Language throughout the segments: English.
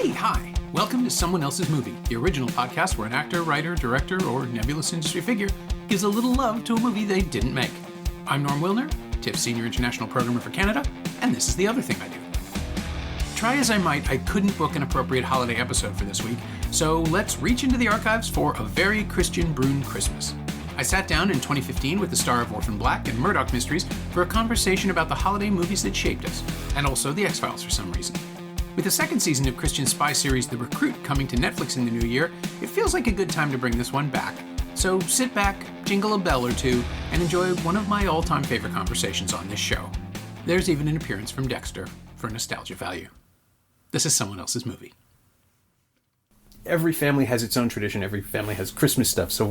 Hey, hi! Welcome to Someone Else's Movie, the original podcast where an actor, writer, director, or nebulous industry figure gives a little love to a movie they didn't make. I'm Norm Wilner, TIFF Senior International Programmer for Canada, and this is the other thing I do. Try as I might, I couldn't book an appropriate holiday episode for this week, so let's reach into the archives for a very Kristian Bruun Christmas. I sat down in 2015 with the star of Orphan Black and Murdoch Mysteries for a conversation about the holiday movies that shaped us, and also The X-Files for some reason. With the second season of Kristian's spy series The Recruit coming to Netflix in the new year, it feels like a good time to bring this one back. So sit back, jingle a bell or two, and enjoy one of my all-time favorite conversations on this show. There's even an appearance from Dexter for nostalgia value. This is Someone Else's Movie. Every family has its own tradition. Every family has Christmas stuff. So,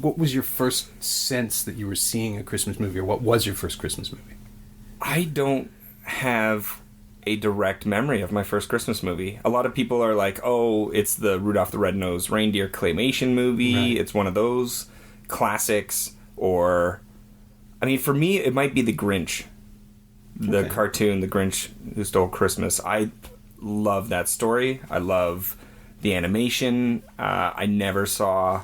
what was your first sense that you were seeing a Christmas movie, or what was your first Christmas movie? I don't have a direct memory of my first Christmas movie. A lot of people are like, oh, it's the Rudolph the Red-Nosed Reindeer claymation movie. Right. It's one of those classics. Or, for me, it might be The Grinch. The cartoon, The Grinch Who Stole Christmas. I love that story. I love the animation. I never saw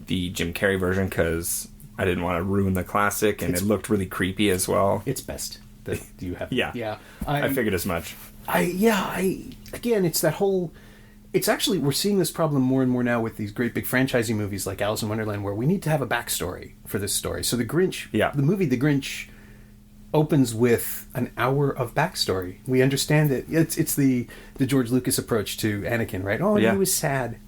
the Jim Carrey version because I didn't want to ruin the classic, and it looked really creepy as well. It's best that you have. Yeah. I figured as much. Again, it's that whole. It's actually, we're seeing this problem more and more now with these great big franchising movies like Alice in Wonderland, where we need to have a backstory for this story. So The Grinch, the movie The Grinch, opens with an hour of backstory. We understand it. It's the George Lucas approach to Anakin, right? Oh, he was sad.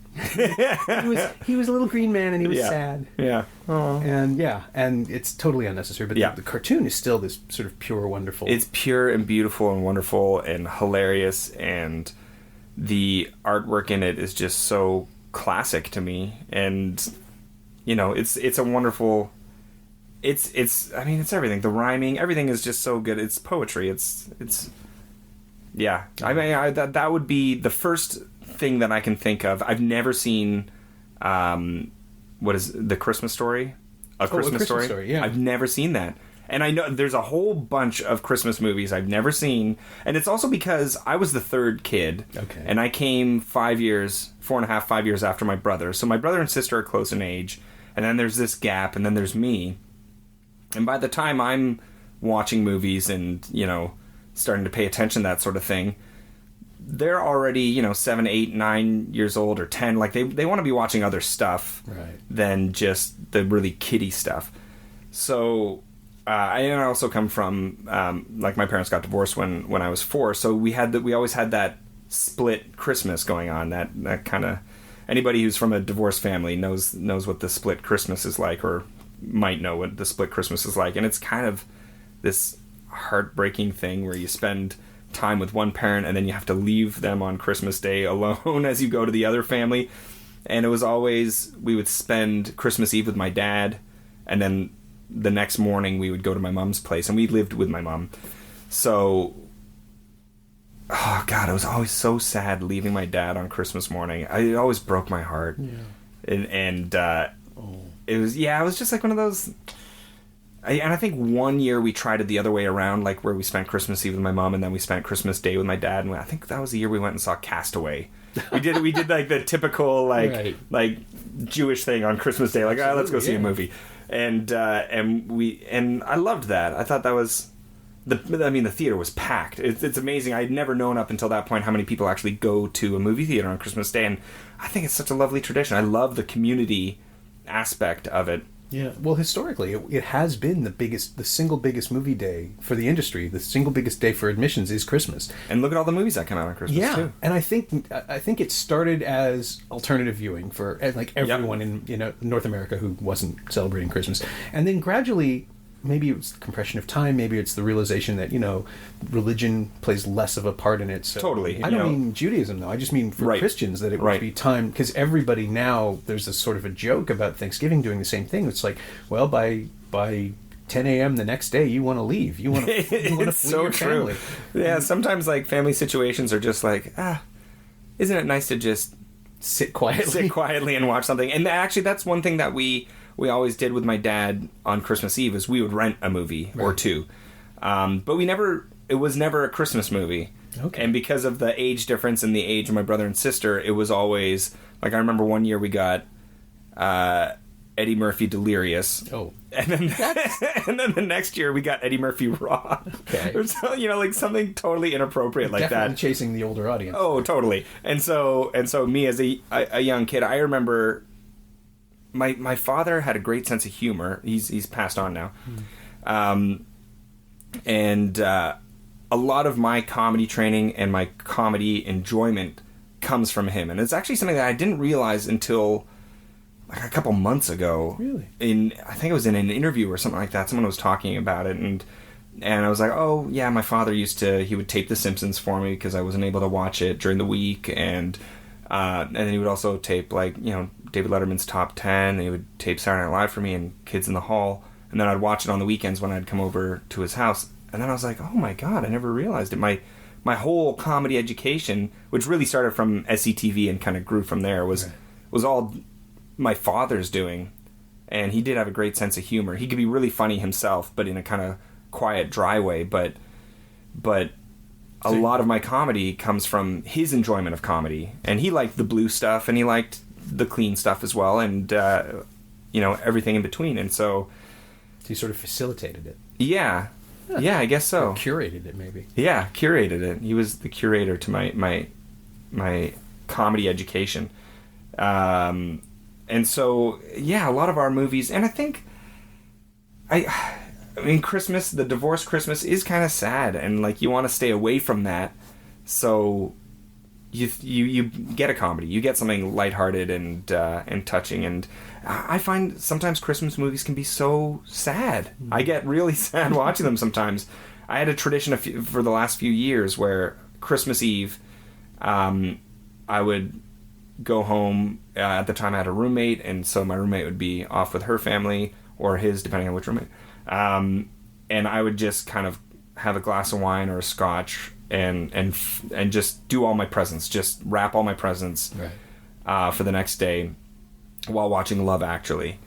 he was a little green man and he was sad. Yeah. Aww. And it's totally unnecessary. But the cartoon is still this sort of pure, wonderful. It's pure and beautiful and wonderful and hilarious, and the artwork in it is just so classic to me. And it's a wonderful. It's everything. The rhyming, everything is just so good. It's poetry. That would be the first thing that I can think of. I've never seen, what is The Christmas Story? A Christmas Story? Yeah. I've never seen that. And I know there's a whole bunch of Christmas movies I've never seen. And it's also because I was the third kid. Okay. And I came 5 years after my brother. So my brother and sister are close in age. And then there's this gap, and then there's me. And by the time I'm watching movies and, starting to pay attention to that sort of thing, they're already, 7, 8, 9 years old or 10. Like, they want to be watching other stuff than just the really kiddie stuff. So, I also come from, my parents got divorced when I was 4. So we always had that split Christmas going on. That kind of, anybody who's from a divorced family knows what the split Christmas is like, or might know what the split Christmas is like. And it's kind of this heartbreaking thing where you spend time with one parent and then you have to leave them on Christmas Day alone as you go to the other family. And it was always, we would spend Christmas Eve with my dad, and then the next morning we would go to my mom's place, and we lived with my mom. So, oh God, it was always so sad leaving my dad on Christmas morning. It always broke my heart. Yeah. It was just like one of those. And I think one year we tried it the other way around, like where we spent Christmas Eve with my mom and then we spent Christmas Day with my dad. And I think that was the year we went and saw Castaway. We did like the typical like Jewish thing on Christmas Day, like let's go see a movie. And I loved that. I thought that was the theater was packed. It's amazing. I'd never known up until that point how many people actually go to a movie theater on Christmas Day, and I think it's such a lovely tradition. I love the community aspect of it. Yeah, well, historically, it has been the single biggest movie day for the industry. The single biggest day for admissions is Christmas. And look at all the movies that come out on Christmas, too. And I think it started as alternative viewing for like everyone in North America who wasn't celebrating Christmas, and then gradually. Maybe it's the compression of time. Maybe it's the realization that, religion plays less of a part in it. So, totally. I don't mean Judaism, though. I just mean for Christians that it would be time. Because everybody now, there's this sort of a joke about Thanksgiving doing the same thing. It's like, well, by 10 a.m. the next day, you want to leave. You want to flee your family. Yeah, sometimes like family situations are just like, isn't it nice to just sit quietly and watch something? And actually, that's one thing that we always did with my dad on Christmas Eve is we would rent a movie or two. But it was never a Christmas movie. Okay. And because of the age difference and the age of my brother and sister, it was always like I remember one year we got Eddie Murphy Delirious. Oh. And then the next year we got Eddie Murphy Raw. Okay. Or so, like something totally inappropriate like Definitely that. chasing the older audience. Oh, totally. And so me as a young kid, I remember my father had a great sense of humor. He's passed on now. And a lot of my comedy training and my comedy enjoyment comes from him. And it's actually something that I didn't realize until like a couple months ago. Really? I think it was in an interview or something like that. Someone was talking about it, and I was like, oh yeah, my father he would tape The Simpsons for me because I wasn't able to watch it during the week, and then he would also tape David Letterman's Top 10, and he would tape Saturday Night Live for me and Kids in the Hall, and then I'd watch it on the weekends when I'd come over to his house. And then I was like, oh my god, I never realized it. My whole comedy education, which really started from SCTV and kind of grew from there, was all my father's doing. And he did have a great sense of humor. He could be really funny himself, but in a kind of quiet, dry way. But a lot of my comedy comes from his enjoyment of comedy. And he liked the blue stuff, and he liked the clean stuff as well, and everything in between. And so he sort of facilitated it. Yeah. Yeah, I guess so. Or curated it, maybe. Yeah, curated it. He was the curator to my comedy education. And so, yeah, a lot of our movies, and I think, I mean, Christmas, the divorce Christmas is kind of sad, and like you want to stay away from that. So you get a comedy, you get something lighthearted and touching, and I find sometimes Christmas movies can be so sad. I get really sad watching them sometimes. I had a tradition for the last few years where Christmas Eve, I would go home. At the time I had a roommate, and so my roommate would be off with her family or his, depending on which roommate. And I would just kind of have a glass of wine or a scotch and just do all my presents, just wrap all my presents for the next day while watching Love Actually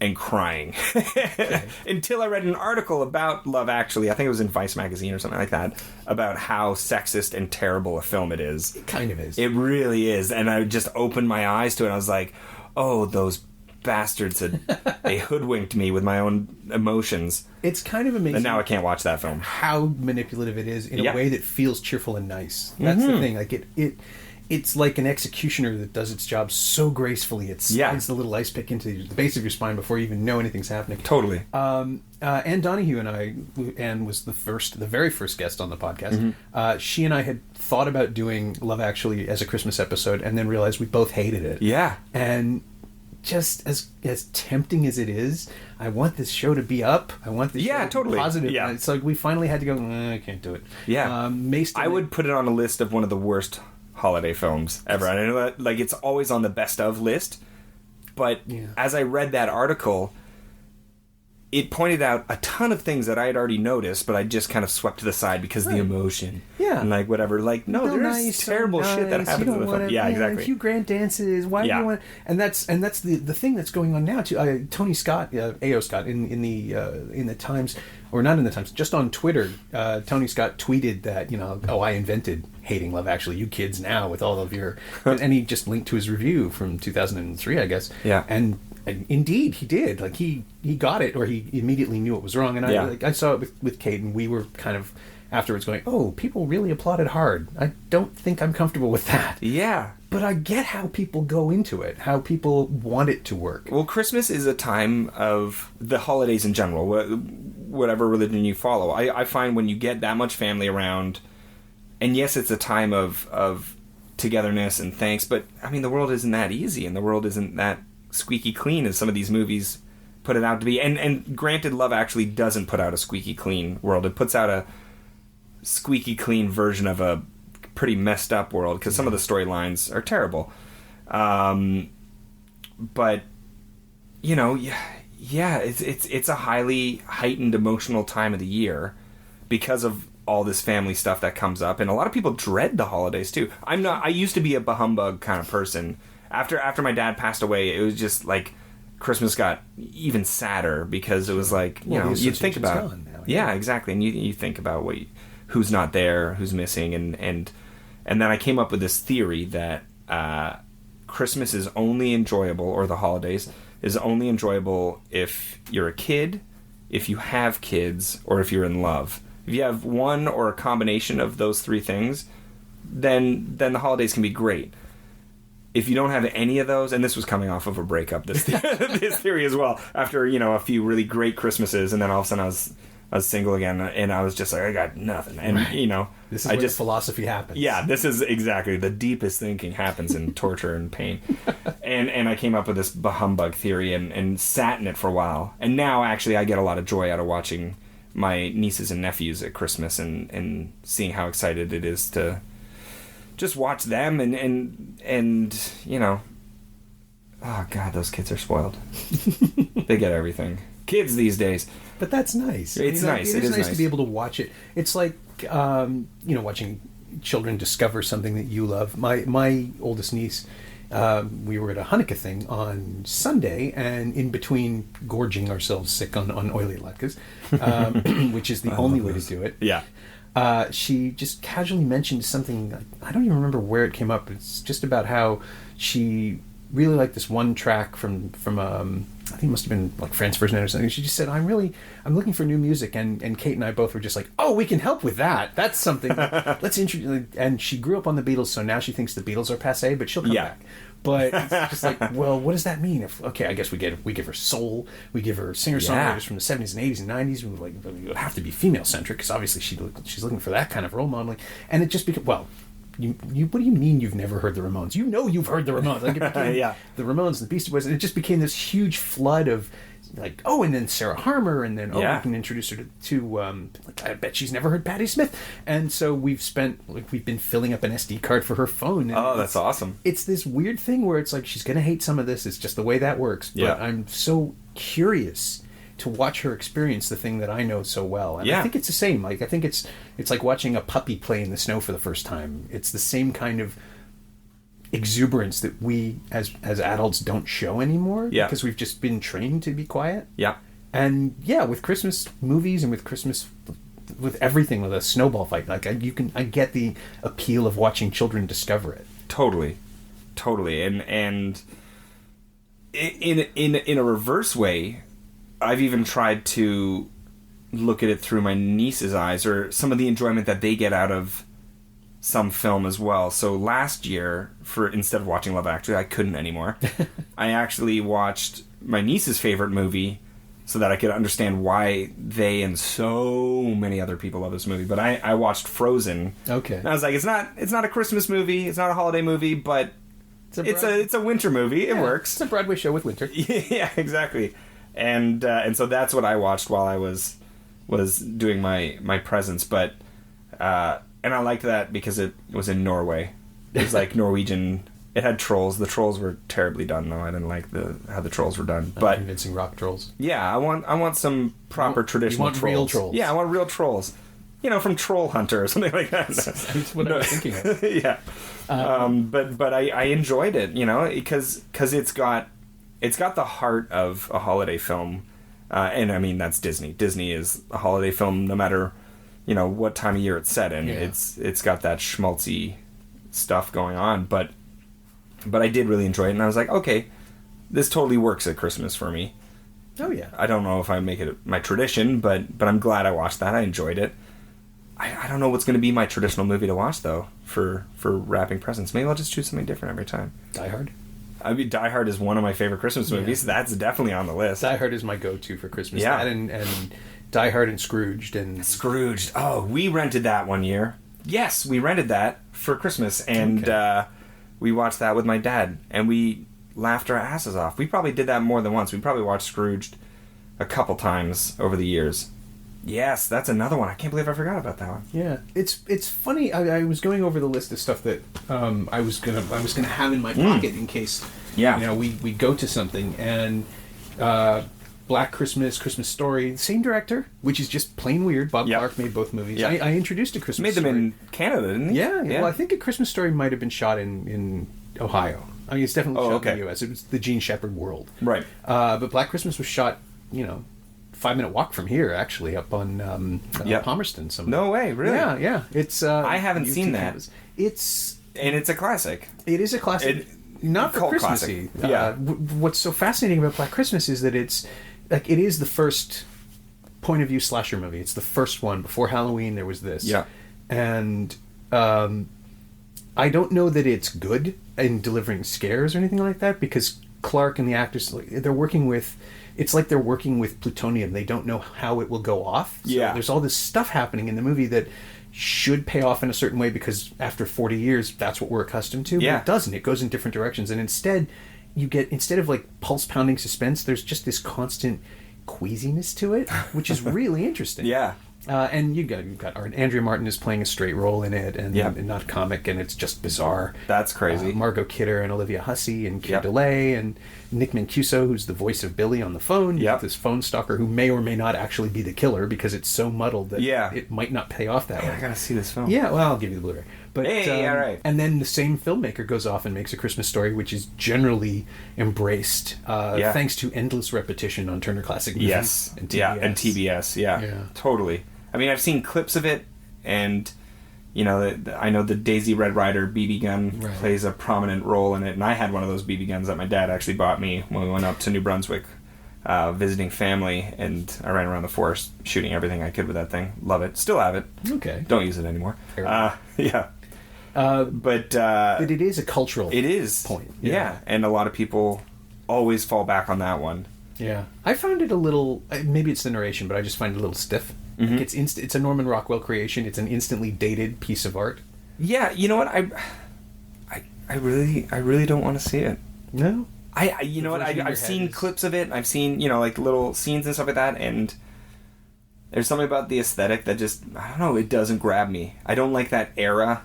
and crying. Okay. Until I read an article about Love Actually, I think it was in Vice magazine or something like that, about how sexist and terrible a film it is. It kind of is. It really is. And I just opened my eyes to it. I was like, oh, those bastards they hoodwinked me with my own emotions. It's kind of amazing. And now I can't watch that film. How manipulative it is in a way that feels cheerful and nice. That's the thing. Like it's like an executioner that does its job so gracefully. It slides the little ice pick into the base of your spine before you even know anything's happening. Totally. Anne Donahue and I, Anne was the very first guest on the podcast. She and I had thought about doing Love Actually as a Christmas episode, and then realized we both hated it. Yeah. And just as tempting as it is, I want this show to be up. I want the show to be positive. Yeah. It's like we finally had to go, I can't do it. Yeah. I would put it on a list of one of the worst holiday films ever. I know that, like, it's always on the best of list, but as I read that article, it pointed out a ton of things that I had already noticed, but I just kind of swept to the side because of the emotion. Yeah. And like whatever. Like, no, there's terrible shit that happens in the film. Yeah, exactly. Hugh Grant dances. Why do you want? And that's the thing that's going on now too. Tony Scott, A.O. Scott, in the Times, or not in the Times, just on Twitter, Tony Scott tweeted that, I invented hating Love Actually. You kids now with all of your, and he just linked to his review from 2003, I guess. Yeah. And indeed, he did. Like he got it, or he immediately knew it was wrong. And I saw it with Kate, and we were kind of afterwards going, "Oh, people really applauded hard. I don't think I'm comfortable with that." Yeah, but I get how people go into it, how people want it to work. Well, Christmas is a time of the holidays in general, whatever religion you follow. I find when you get that much family around, and yes, it's a time of togetherness and thanks, but I mean, the world isn't that easy, and the world isn't that squeaky clean as some of these movies put it out to be. And granted, Love Actually doesn't put out a squeaky clean world. It puts out a squeaky clean version of a pretty messed up world, because some of the storylines are terrible. But it's a highly heightened emotional time of the year because of all this family stuff that comes up, and a lot of people dread the holidays too. I used to be a bah-humbug kind of person. After my dad passed away, it was just like Christmas got even sadder, because it was like, you think about it. Yeah, exactly. And you think about who's not there, who's missing, and then I came up with this theory that Christmas is only enjoyable, or the holidays is only enjoyable if you're a kid, if you have kids, or if you're in love. If you have one or a combination of those three things, then the holidays can be great. If you don't have any of those, and this was coming off of a breakup, this theory as well, after, a few really great Christmases, and then all of a sudden I was single again, and I was just like, I got nothing. And, right. This is where philosophy happens. Yeah, this is exactly, the deepest thinking happens in torture and pain. And I came up with this humbug theory and sat in it for a while. And now, actually, I get a lot of joy out of watching my nieces and nephews at Christmas and seeing how excited it is to just watch them and oh God, those kids are spoiled. They get everything. Kids these days. But that's nice. It's nice. It is nice to be able to watch it. It's like watching children discover something that you love. My oldest niece, we were at a Hanukkah thing on Sunday, and in between gorging ourselves sick on oily latkes, which is the only way to do it. Yeah. She just casually mentioned something. I don't even remember where it came up. It's just about how she really liked this one track from I think it must have been like Franz Ferdinand or something. She just said, I'm looking for new music, and Kate and I both were just like, oh, we can help with that. That's something. Let's introduce. And she grew up on the Beatles, so now she thinks the Beatles are passé, but she'll come back. But it's just like, well, what does that mean? I guess we give her soul, we give her singer-songwriters from the 70s and 80s and 90s. We would have to be female-centric, because obviously she's looking for that kind of role modeling. And it just became, well, what do you mean you've never heard the Ramones? You know you've heard the Ramones. Like, it became the Ramones and the Beastie Boys, and it just became this huge flood of, like, oh, and then Sarah Harmer, and then, we can introduce her to I bet she's never heard Patti Smith. And so we've been filling up an SD card for her phone. And that's awesome. It's this weird thing where it's like, she's going to hate some of this. It's just the way that works. But I'm so curious to watch her experience the thing that I know so well. And I think it's the same. Like, I think it's like watching a puppy play in the snow for the first time. It's the same kind of exuberance that we as adults don't show anymore, because we've just been trained to be quiet. And with Christmas movies and with Christmas, with everything, with a snowball fight, like I get the appeal of watching children discover it. Totally. And in a reverse way, I've even tried to look at it through my niece's eyes, or some of the enjoyment that they get out of some film as well. So last year, instead of watching Love Actually, I couldn't anymore. I actually watched my niece's favorite movie so that I could understand why they and so many other people love this movie. But I watched Frozen. Okay. And I was like, it's not a Christmas movie, it's not a holiday movie, but it's a winter movie. It works. It's a Broadway show with winter. Yeah, exactly. And so that's what I watched while I was doing my presents. But and I liked that because it was in Norway. It was like Norwegian. It had trolls. The trolls were terribly done, though. I didn't like how the trolls were done. But convincing rock trolls. Yeah, I want some proper traditional trolls. Real trolls. Yeah, I want real trolls. From Troll Hunter or something like that. That's what I was thinking of. Yeah. But I enjoyed it, because it's got the heart of a holiday film, and I mean that's Disney. Disney is a holiday film, no matter what time of year it's set in. Yeah. It's got that schmaltzy stuff going on, but I did really enjoy it, and I was like, okay, this totally works at Christmas for me. Oh yeah. I don't know if I make it my tradition, but I'm glad I watched that. I enjoyed it. I don't know what's going to be my traditional movie to watch though for wrapping presents. Maybe I'll just choose something different every time. Die Hard. I mean, Die Hard is one of my favorite Christmas movies. Yeah. That's definitely on the list. Die Hard is my go-to for Christmas. Yeah. That and Die Hard and Scrooged. Scrooged. Oh, we rented that one year. Yes, we rented that for Christmas, and we watched that with my dad, and we laughed our asses off. We probably did that more than once. We probably watched Scrooged a couple times over the years. Yes, that's another one. I can't believe I forgot about that one. Yeah, it's funny. I was going over the list of stuff that I was gonna have in my pocket in case we go to something, and Black Christmas, Christmas Story, same director, which is just plain weird. Bob Clark made both movies. Yep. I introduced a Christmas Story. Made them in Canada, didn't he? Yeah. Well, I think A Christmas Story might have been shot in Ohio. I mean, it's definitely shot in the U.S. It was the Gene Shepard world, right? But Black Christmas was shot, 5-minute walk from here, actually, up on Palmerston. No way, really? Yeah. It's I haven't seen that. And it's a classic. It is a classic. Not for Christmassy. Yeah. What's so fascinating about Black Christmas is that it is the first point of view slasher movie. It's the first one. Before Halloween, there was this. Yeah. And I don't know that it's good in delivering scares or anything like that, because Clark and the actors, they're working with plutonium. They don't know how it will go off. So there's all this stuff happening in the movie that should pay off in a certain way, because after 40 years, that's what we're accustomed to. Yeah. But it doesn't. It goes in different directions. And instead of like pulse-pounding suspense, there's just this constant queasiness to it, which is really interesting. Yeah. And you've got Andrea Martin is playing a straight role in it, and not comic, and it's just bizarre. That's crazy. Margot Kidder and Olivia Hussey and Keir Dullea and Nick Mancuso, who's the voice of Billy on the phone. You have this phone stalker who may or may not actually be the killer, because it's so muddled that it might not pay off that way. I gotta see this film. Yeah, well, I'll give you the Blu-ray. But, all right. And then the same filmmaker goes off and makes A Christmas Story, which is generally embraced thanks to endless repetition on Turner Classic Movies. Yes. And TBS. Yeah, and TBS. Yeah, totally. I mean, I've seen clips of it, and I know the Daisy Red Ryder BB gun plays a prominent role in it, and I had one of those BB guns that my dad actually bought me when we went up to New Brunswick visiting family, and I ran around the forest shooting everything I could with that thing. Love it. Still have it. Okay. Don't use it anymore. Yeah. But it is a cultural point. Yeah. And a lot of people always fall back on that one. Yeah. I found it a little, maybe it's the narration, but I just find it a little stiff. Mm-hmm. Like it's a Norman Rockwell creation. It's an instantly dated piece of art. Yeah, you know what? I really don't want to see it. No? You know what? I've seen clips of it. I've seen, like little scenes and stuff like that, and there's something about the aesthetic that just, I don't know, it doesn't grab me. I don't like that era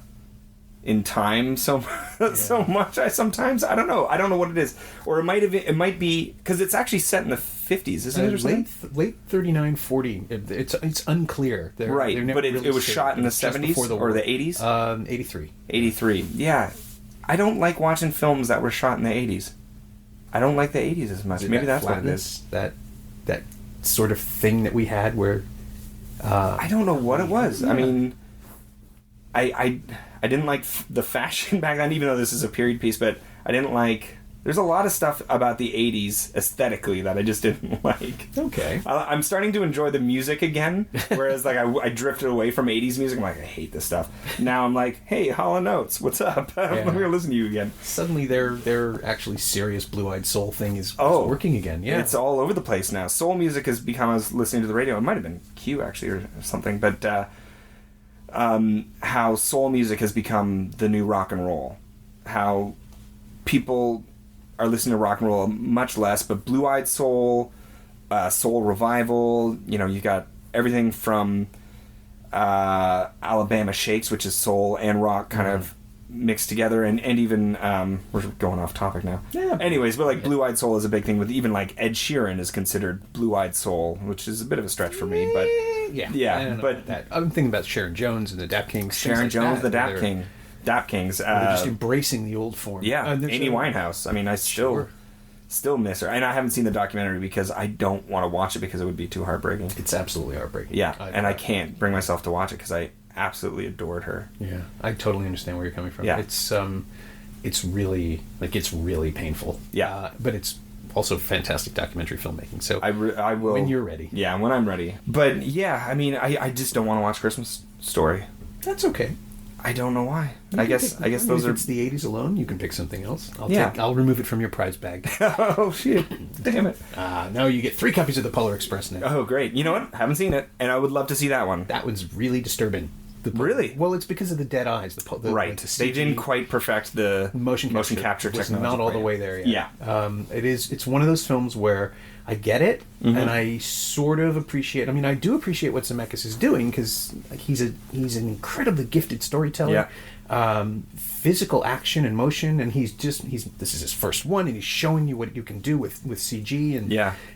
in time so much. I don't know what it is. Or it might be because it's actually set in the 50s, isn't it, or something? Late 39, 40. It's unclear. Right, but it was shot in the 70s or the 80s? 83. 83. Yeah. I don't like watching films that were shot in the 80s. I don't like the 80s as much. Maybe that's what it is. That sort of thing that we had where I don't know what it was. Yeah. I mean, I didn't like the fashion back then, even though this is a period piece, but I didn't like... There's a lot of stuff about the 80s aesthetically that I just didn't like. Okay. I'm starting to enjoy the music again, whereas like I drifted away from 80s music. I'm like, I hate this stuff. Now I'm like, hey, Hall & Oates, what's up? I'm going to listen to you again. Suddenly their actually serious blue-eyed soul thing is working again. Yeah. It's all over the place now. Soul music has become, I was listening to the radio, it might have been Q actually or something, but how soul music has become the new rock and roll. How people are listening to rock and roll much less, but blue-eyed soul, soul revival, you got everything from Alabama Shakes, which is soul and rock kind of mixed together, and even we're going off topic now. Yeah. Anyways, but like blue-eyed soul is a big thing with even like Ed Sheeran is considered blue-eyed soul, which is a bit of a stretch for me, but yeah. But I'm thinking about Sharon Jones and the Dap Kings. Sharon Jones, the Dap Kings. They're just embracing the old form. Yeah, Amy Winehouse. I mean, I still miss her. And I haven't seen the documentary because I don't want to watch it because it would be too heartbreaking. It's absolutely heartbreaking. Yeah, and I can't bring myself to watch it because I absolutely adored her. Yeah, I totally understand where you're coming from. Yeah. It's really painful. Yeah. But it's also fantastic documentary filmmaking. So I will... When you're ready. Yeah, when I'm ready. But yeah, I mean, I just don't want to watch Christmas Story. That's okay. I don't know why. I guess those if are... it's the 80s alone, you can pick something else. I'll remove it from your prize bag. Oh, shit. Damn it. No, you get 3 copies of the Polar Express now. Oh, great. You know what? Haven't seen it, and I would love to see that one. That one's really disturbing. Really? Well, it's because of the dead eyes. Right. They didn't quite perfect the motion capture technology. It's not all the way there yet. Yeah. It's one of those films where I get it, and I sort of appreciate... I mean, I do appreciate what Zemeckis is doing, because he's an incredibly gifted storyteller. Yeah. Physical action and motion, and this is his first one, and he's showing you what you can do with CG,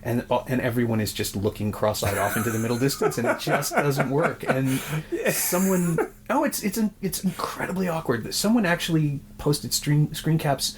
and everyone is just looking cross-eyed off into the middle distance, and it just doesn't work. And it's incredibly awkward that someone actually posted screen caps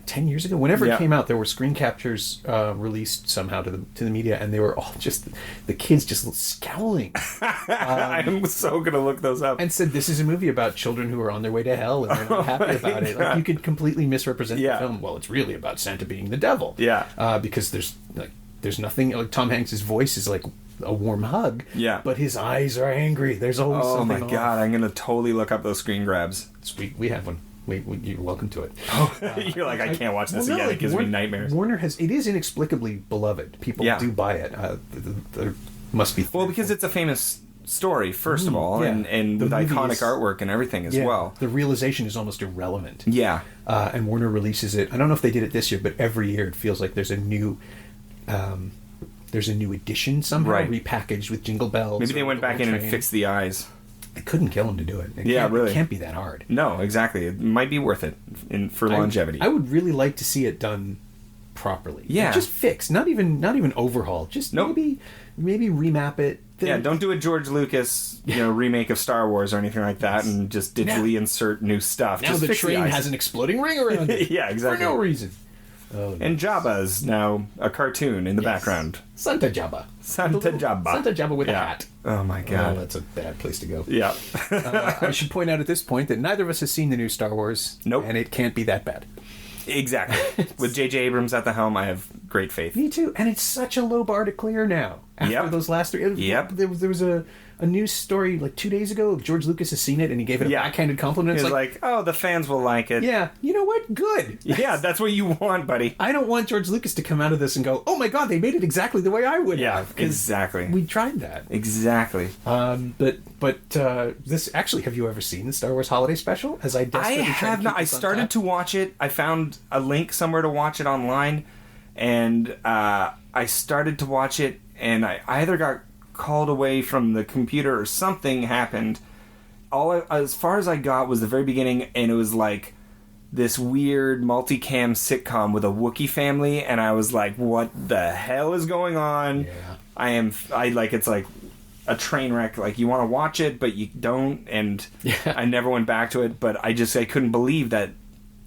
10 years ago, whenever it came out, there were screen captures released somehow to the media, and they were all just the kids just scowling. I'm so gonna look those up. And said this is a movie about children who are on their way to hell and they're not happy about it. Like, you could completely misrepresent the film. Well, it's really about Santa being the devil. Yeah. Because there's nothing like Tom Hanks' voice is like a warm hug. Yeah. But his eyes are angry. There's always something. Oh my god! I'm gonna totally look up those screen grabs. Sweet, we have one. You're welcome to it. You're like, I can't watch this again. It gives me nightmares. Warner it is inexplicably beloved. People do buy it. There must be. Well, because it's a famous story, first of all, and with iconic artwork and everything as well. The realization is almost irrelevant. Yeah. And Warner releases it. I don't know if they did it this year, but every year it feels like there's a new edition somehow, repackaged with jingle bells. Maybe they went back in and fixed the eyes. They couldn't kill him to do it. Really. It can't be that hard. No, exactly. It might be worth it for longevity. I would really like to see it done properly. Yeah. Just fixed. Not even overhaul. Just maybe remap it. Don't do a George Lucas remake of Star Wars or anything like that and just digitally insert new stuff. Now just the train has an exploding ring around it. Yeah, exactly. For no reason. Oh, and Jabba's now a cartoon in the background. Santa Jabba. Santa Jabba with a hat. Oh my god. Oh, that's a bad place to go. Yeah. I should point out at this point that neither of us has seen the new Star Wars. Nope. And it can't be that bad. Exactly. With J.J. Abrams at the helm, I have great faith. Me too. And it's such a low bar to clear now. After those last three. There was a news story like 2 days ago. George Lucas has seen it and he gave it a backhanded compliment. He's like, the fans will like it. Yeah. You know what? Good. Yeah, that's what you want, buddy. I don't want George Lucas to come out of this and go, oh my god, they made it exactly the way I would have. Exactly. We tried that. Exactly. But this actually, have you ever seen the Star Wars Holiday Special? I have not. I started to watch it. I found a link somewhere to watch it online, and I started to watch it, and I either got called away from the computer or something happened. As far as I got was the very beginning, and it was like this weird multicam sitcom with a Wookiee family, and I was like, what the hell is going on? It's like a train wreck. Like, you want to watch it, but you don't, and I never went back to it, but I couldn't believe that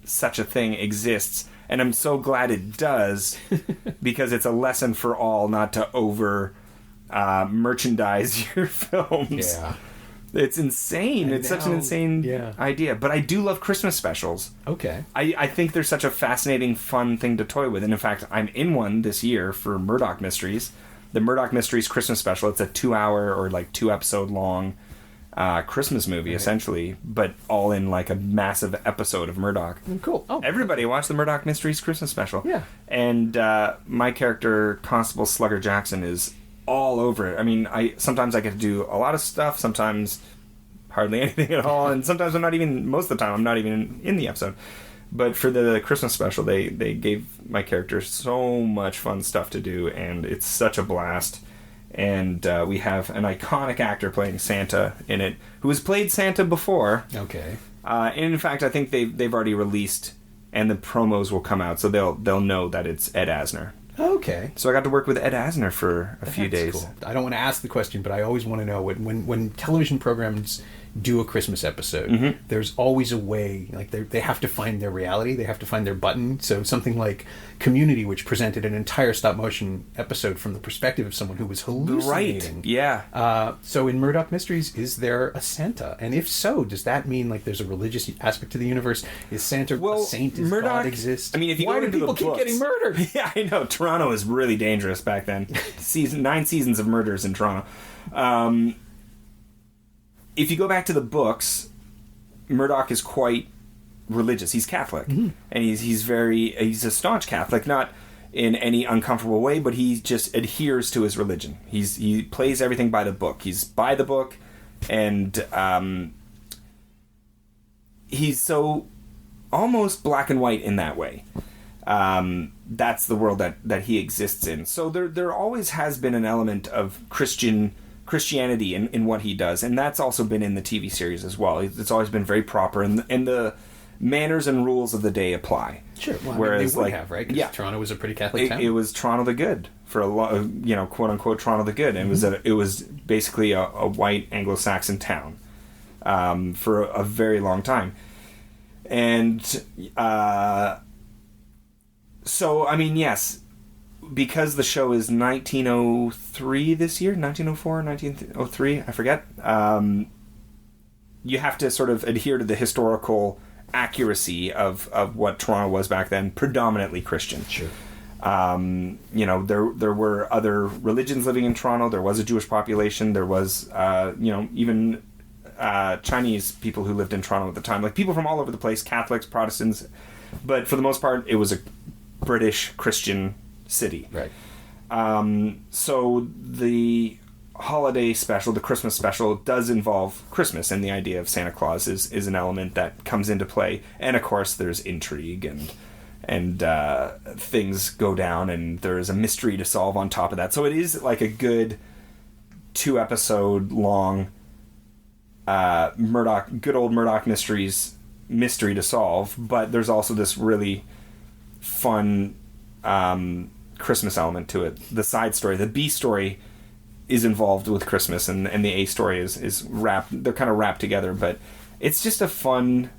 such a thing exists, and I'm so glad it does, because it's a lesson for all not to over merchandise your films. Yeah. It's insane. It's such an insane idea. But I do love Christmas specials. Okay. I think they're such a fascinating, fun thing to toy with. And in fact, I'm in one this year for Murdoch Mysteries. The Murdoch Mysteries Christmas special. It's a 2-hour or like 2-episode long Christmas movie, essentially, but all in like a massive episode of Murdoch. Cool. Oh, everybody watch the Murdoch Mysteries Christmas special. Yeah. And my character, Constable Slugger Jackson, is all over it. I mean, sometimes I get to do a lot of stuff, sometimes hardly anything at all, and sometimes most of the time I'm not even in the episode. But for the Christmas special, they gave my character so much fun stuff to do, and it's such a blast. And we have an iconic actor playing Santa in it, who has played Santa before. Okay. And in fact, I think they've already released, and the promos will come out, so they'll know that it's Ed Asner. Okay. So I got to work with Ed Asner for a few days. Cool. I don't want to ask the question, but I always want to know when television programs do a Christmas episode, there's always a way, like they have to find their reality, they have to find their button. So something like Community, which presented an entire stop-motion episode from the perspective of someone who was hallucinating. Right, yeah. So in Murdoch Mysteries, is there a Santa? And if so, does that mean like there's a religious aspect to the universe? Is Santa a saint? Does Murdoch, God exist? I mean, if you Why go do people keep getting murdered? Yeah, I know. Toronto is really dangerous back then. 9 seasons of murders in Toronto. If you go back to the books, Murdoch is quite religious. He's Catholic, and he's a staunch Catholic, not in any uncomfortable way, but he just adheres to his religion. He plays everything by the book. He's by the book, and he's so almost black and white in that way. That's the world that he exists in. So there always has been an element of Christianity in what he does, and that's also been in the TV series as well. It's always been very proper, and the manners and rules of the day apply. Sure. Well, whereas they would have, right? Because Toronto was a pretty Catholic town. It was Toronto the Good for a lot, quote unquote Toronto the Good, and it was basically a white Anglo-Saxon town for a very long time, and So, I mean, yes, because the show is 1903 this year, 1904, 1903, I forget, you have to sort of adhere to the historical accuracy of what Toronto was back then, predominantly Christian. Sure. You know, there were other religions living in Toronto. There was a Jewish population. There was, you know, even Chinese people who lived in Toronto at the time. Like, people from all over the place, Catholics, Protestants. But for the most part, it was a British Christian city. Right. So the holiday special, the Christmas special, does involve Christmas, and the idea of Santa Claus is an element that comes into play. And of course, there's intrigue and things go down, and there's a mystery to solve on top of that. So it is like a good 2-episode long good old Murdoch mystery to solve. But there's also this really fun Christmas element to it. The side story, the B story, is involved with Christmas, and the A story is wrapped. They're kind of wrapped together, but it's just a fun,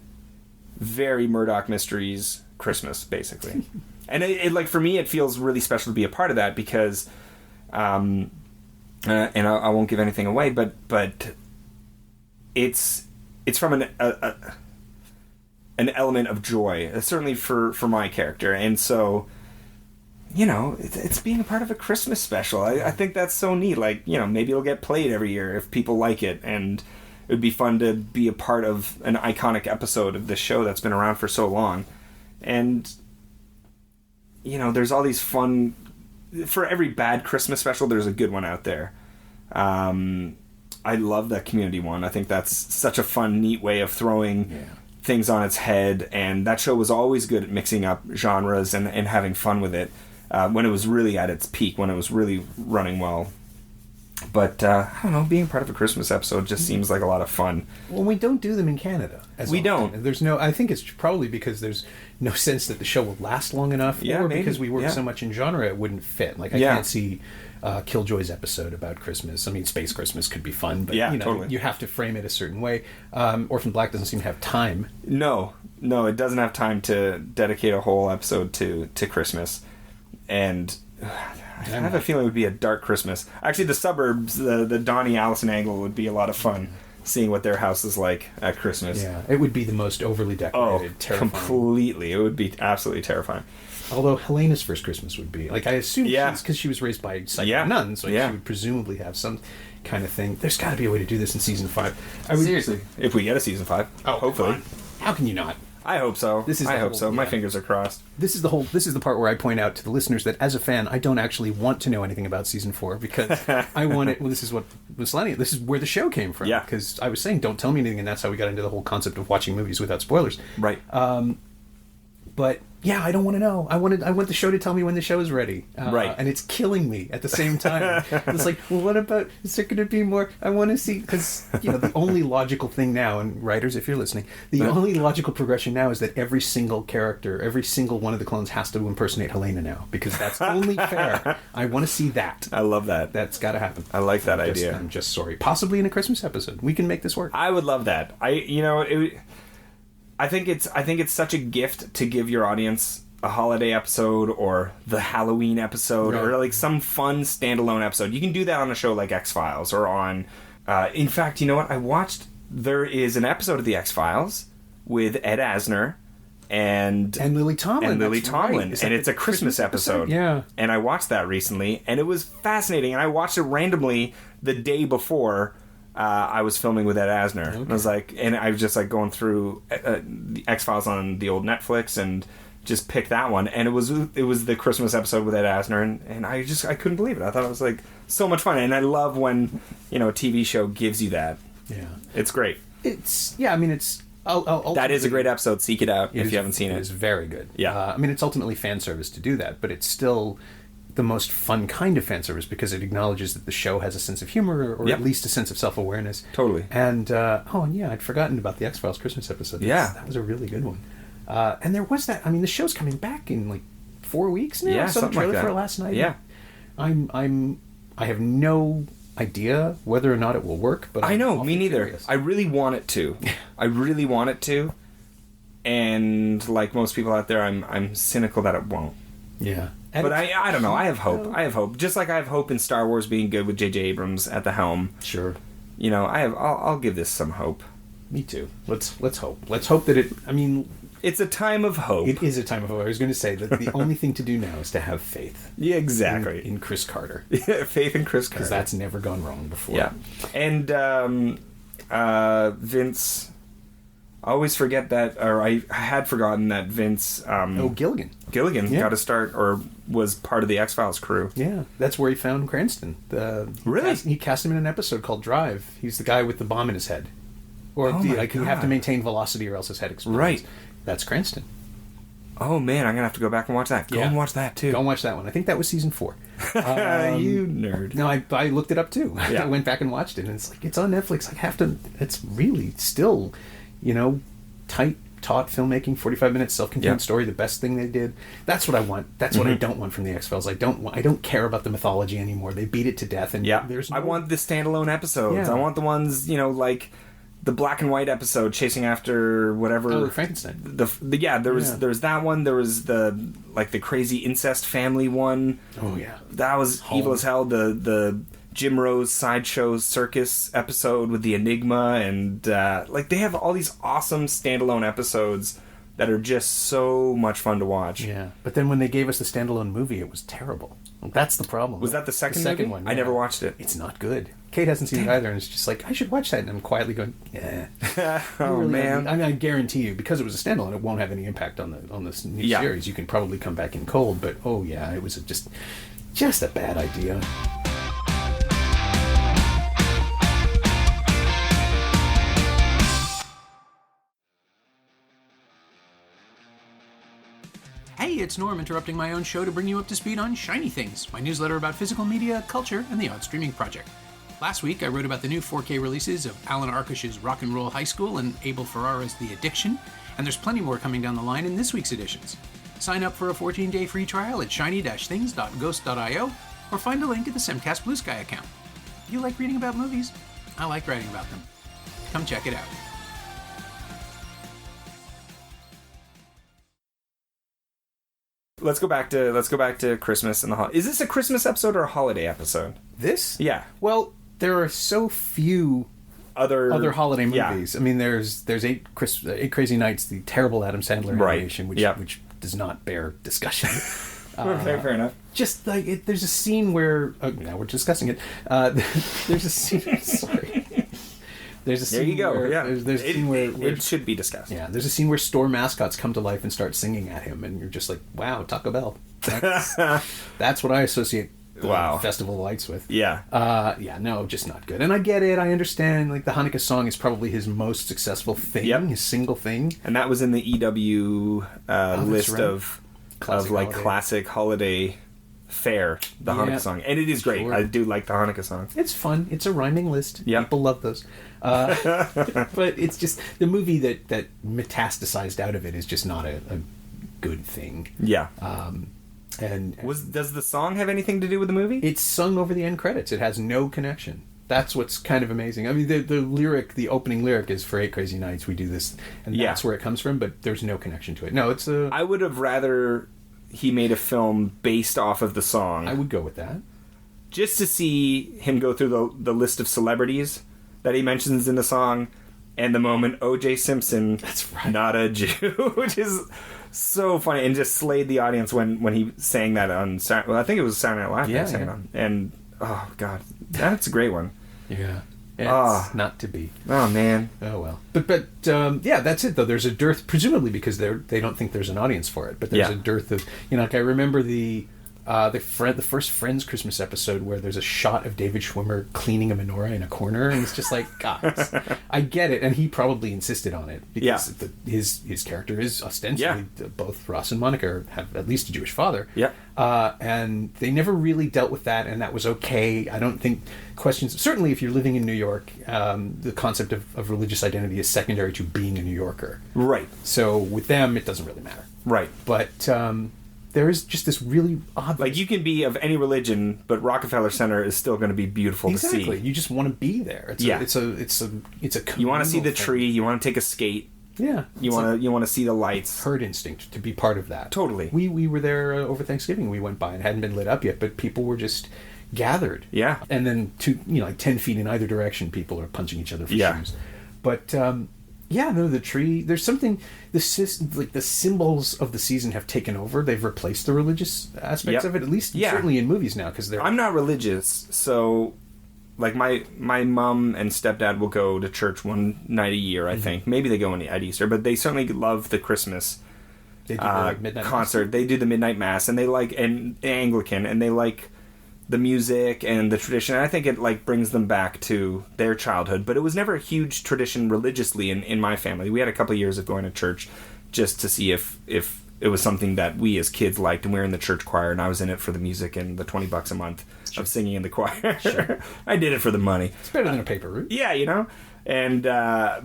very Murdoch Mysteries Christmas, basically. And it like, for me, it feels really special to be a part of that because, and I won't give anything away, but it's from an element of joy, certainly for my character, and so, you know, it's being a part of a Christmas special. I think that's so neat. Like, you know, maybe it'll get played every year if people like it, and it would be fun to be a part of an iconic episode of this show that's been around for so long. And, you know, there's all these fun... For every bad Christmas special, there's a good one out there. I love that Community one. I think that's such a fun, neat way of throwing things on its head, and that show was always good at mixing up genres and having fun with it. When it was really at its peak, when it was really running well. But, I don't know, being part of a Christmas episode just seems like a lot of fun. Well, we don't do them in Canada. We don't. There's no... I think it's probably because there's no sense that the show will last long enough, or maybe, because we work so much in genre, it wouldn't fit. Like, I can't see Killjoy's episode about Christmas. I mean, Space Christmas could be fun, but, you know, totally. You have to frame it a certain way. Orphan Black doesn't seem to have time. No, it doesn't have time to dedicate a whole episode to Christmas. And I have a feeling it would be a dark Christmas. Actually, the suburbs, the Donnie Allison angle would be a lot of fun, seeing what their house is like at Christmas. Yeah, it would be the most overly decorated, terrifying. Completely. It would be absolutely terrifying. Although Helena's first Christmas would be, like, I assume because she was raised by psychic nuns, so she would presumably have some kind of thing. There's got to be a way to do this in season 5. Seriously, if we get a season 5, hopefully. How can you not? I hope so. I hope so. My fingers are crossed. This is the part where I point out to the listeners that as a fan, I don't actually want to know anything about season 4 because I want it. Well, this is what Miscellany. This is where the show came from. Yeah. Because I was saying, don't tell me anything, and that's how we got into the whole concept of watching movies without spoilers. Right. But yeah, I don't want to know. I want the show to tell me when the show is ready. Right. And it's killing me at the same time. It's like, well, what about, is there going to be more? I want to see, because, you know, the only logical thing now, and writers, if you're listening, the only logical progression now is that every single character, every single one of the clones has to impersonate Helena now, because that's only fair. I want to see that. I love that. That's got to happen. I like that idea. I'm just sorry. Possibly in a Christmas episode. We can make this work. I would love that. I think it's such a gift to give your audience a holiday episode or the Halloween episode or like some fun standalone episode. You can do that on a show like X-Files or on... in fact, you know what? There is an episode of the X-Files with Ed Asner and Lily Tomlin. Right. And it's a Christmas episode. Yeah. And I watched that recently, and it was fascinating. And I watched it randomly the day before... I was filming with Ed Asner. Okay. And I was like, and I was just like going through the X-Files on the old Netflix and just picked that one. And it was the Christmas episode with Ed Asner, and I couldn't believe it. I thought it was like so much fun, and I love when, you know, a TV show gives you that. Yeah, it's great. That is a great episode. Seek it out if you haven't seen it. It is very good. Yeah, I mean, it's ultimately fan service to do that, but it's still the most fun kind of fan service because it acknowledges that the show has a sense of humor or at least a sense of self-awareness. Totally. And, I'd forgotten about the X-Files Christmas episode. That was a really good one. And there was that, I mean, the show's coming back in like 4 weeks now. Yeah, something like that. For last night. Yeah. I have no idea whether or not it will work, but I know, me neither. Curious. I really want it to. And like most people out there, I'm cynical that it won't. Yeah. But I don't know. I have hope. I have hope. Just like I have hope in Star Wars being good with J.J. Abrams at the helm. Sure. You know, I'll give this some hope. Me too. Let's hope. Let's hope that it... I mean... It's a time of hope. It is a time of hope. I was going to say that the only thing to do now is to have faith. Yeah, exactly. In Chris Carter. Yeah, faith in Chris Carter. Because that's never gone wrong before. Yeah. And Vince... I always forget that, or I had forgotten that Vince... Gilligan. Gilligan got to start, or was part of the X-Files crew. Yeah, that's where he found Cranston. Really? He cast him in an episode called Drive. He's the guy with the bomb in his head. Or you have to maintain velocity or else his head explodes. Right. That's Cranston. Oh, man, I'm going to have to go back and watch that. Go and watch that, too. Go and watch that one. I think that was season 4. You nerd. No, I looked it up, too. Yeah. I went back and watched it, and it's like, it's on Netflix. I have to... It's really still, tight, taut filmmaking, 45-minute self-contained story, the best thing they did. That's what I want. That's what I don't want from the X-Files. I don't care about the mythology anymore. They beat it to death, and I want the standalone episodes. Yeah. I want the ones, like... The black and white episode chasing after whatever. Oh, Frankenstein. There was that one. There was the crazy incest family one. Oh yeah, that was evil as hell. The Jim Rose sideshow circus episode with the Enigma, and they have all these awesome standalone episodes that are just so much fun to watch. Yeah, but then when they gave us the standalone movie, it was terrible. That's the problem. Was that the second one? Yeah. I never watched it. It's not good. Kate hasn't seen it either, and it's just like, I should watch that, and I'm quietly going, yeah. Man. I guarantee you, because it was a standalone, it won't have any impact on this new series. You can probably come back in cold, but it was just a bad idea. Hey, it's Norm interrupting my own show to bring you up to speed on Shiny Things, my newsletter about physical media, culture, and the odd streaming project. Last week, I wrote about the new 4K releases of Alan Arkush's Rock and Roll High School and Abel Ferrara's The Addiction, and there's plenty more coming down the line in this week's editions. Sign up for a 14-day free trial at shiny-things.ghost.io or find a link at the Semcast Blue Sky account. You like reading about movies? I like writing about them. Come check it out. Let's go back to Christmas and the holiday. Is this a Christmas episode or a holiday episode? This? Yeah. Well, there are so few other holiday movies. I mean, there's Eight Crazy Nights, the terrible Adam Sandler animation, which does not bear discussion. Fair enough. Just like there's a scene where now we're discussing it. There's a scene. Sorry. There's a scene. There you go. There's a scene where it should be discussed. Yeah. There's a scene where store mascots come to life and start singing at him, and you're just like, wow, Taco Bell. That's what I associate. Festival of Lights with. Yeah. Just not good. And I get it. I understand. Like, the Hanukkah song is probably his most successful thing, his single thing. And that was in the EW list of classic holiday fare, the Hanukkah song. And it is great. Sure. I do like the Hanukkah song. It's fun. It's a rhyming list. Yeah. People love those. But it's just, the movie that metastasized out of it is just not a good thing. Yeah. Does the song have anything to do with the movie? It's sung over the end credits. It has no connection. That's what's kind of amazing. I mean, the opening lyric is for 8 Crazy Nights, we do this, and that's where it comes from, but there's no connection to it. No, it's a... I would have rather he made a film based off of the song. I would go with that. Just to see him go through the list of celebrities that he mentions in the song, and the moment O.J. Simpson, that's right, not a Jew, which is... so funny, and just slayed the audience when he sang that on I think it was Saturday Night Live. It on. And oh god, that's a great one. Yeah, it's not to be. Oh man. Oh well. But that's it though. There's a dearth, presumably because they don't think there's an audience for it. But there's a dearth of like I remember the first Friends Christmas episode where there's a shot of David Schwimmer cleaning a menorah in a corner, and it's just like, guys, I get it, and he probably insisted on it because his character is ostensibly both Ross and Monica have at least a Jewish father. Yeah, and they never really dealt with that, and that was okay. I don't think questions. Certainly, if you're living in New York, the concept of religious identity is secondary to being a New Yorker. Right. So with them, it doesn't really matter. Right. But. There is just this really odd... Like, you can be of any religion, but Rockefeller Center is still going to be beautiful to see. Exactly. You just want to be there. It's a you want to see the tree. You want to take a skate. Yeah. You want to see the lights. Herd instinct to be part of that. Totally. We were there over Thanksgiving. We went by and hadn't been lit up yet, but people were just gathered. Yeah. And then like 10 feet in either direction, people are punching each other for shoes. But the tree. There's something. The symbols of the season have taken over. They've replaced the religious aspects of it. At least certainly in movies now, because they're. I'm not religious, so like my mom and stepdad will go to church one night a year. I think maybe they go at Easter, but they certainly love the Christmas. They do the midnight concert. Mass. They do the midnight mass, and they like and Anglican, and they like the music and the tradition. And I think it like brings them back to their childhood, but it was never a huge tradition religiously in my family. We had a couple of years of going to church just to see if it was something that we as kids liked, and we were in the church choir, and I was in it for the music and the $20 a month of singing in the choir. Sure. I did it for the money. It's better than a paper route. Yeah, and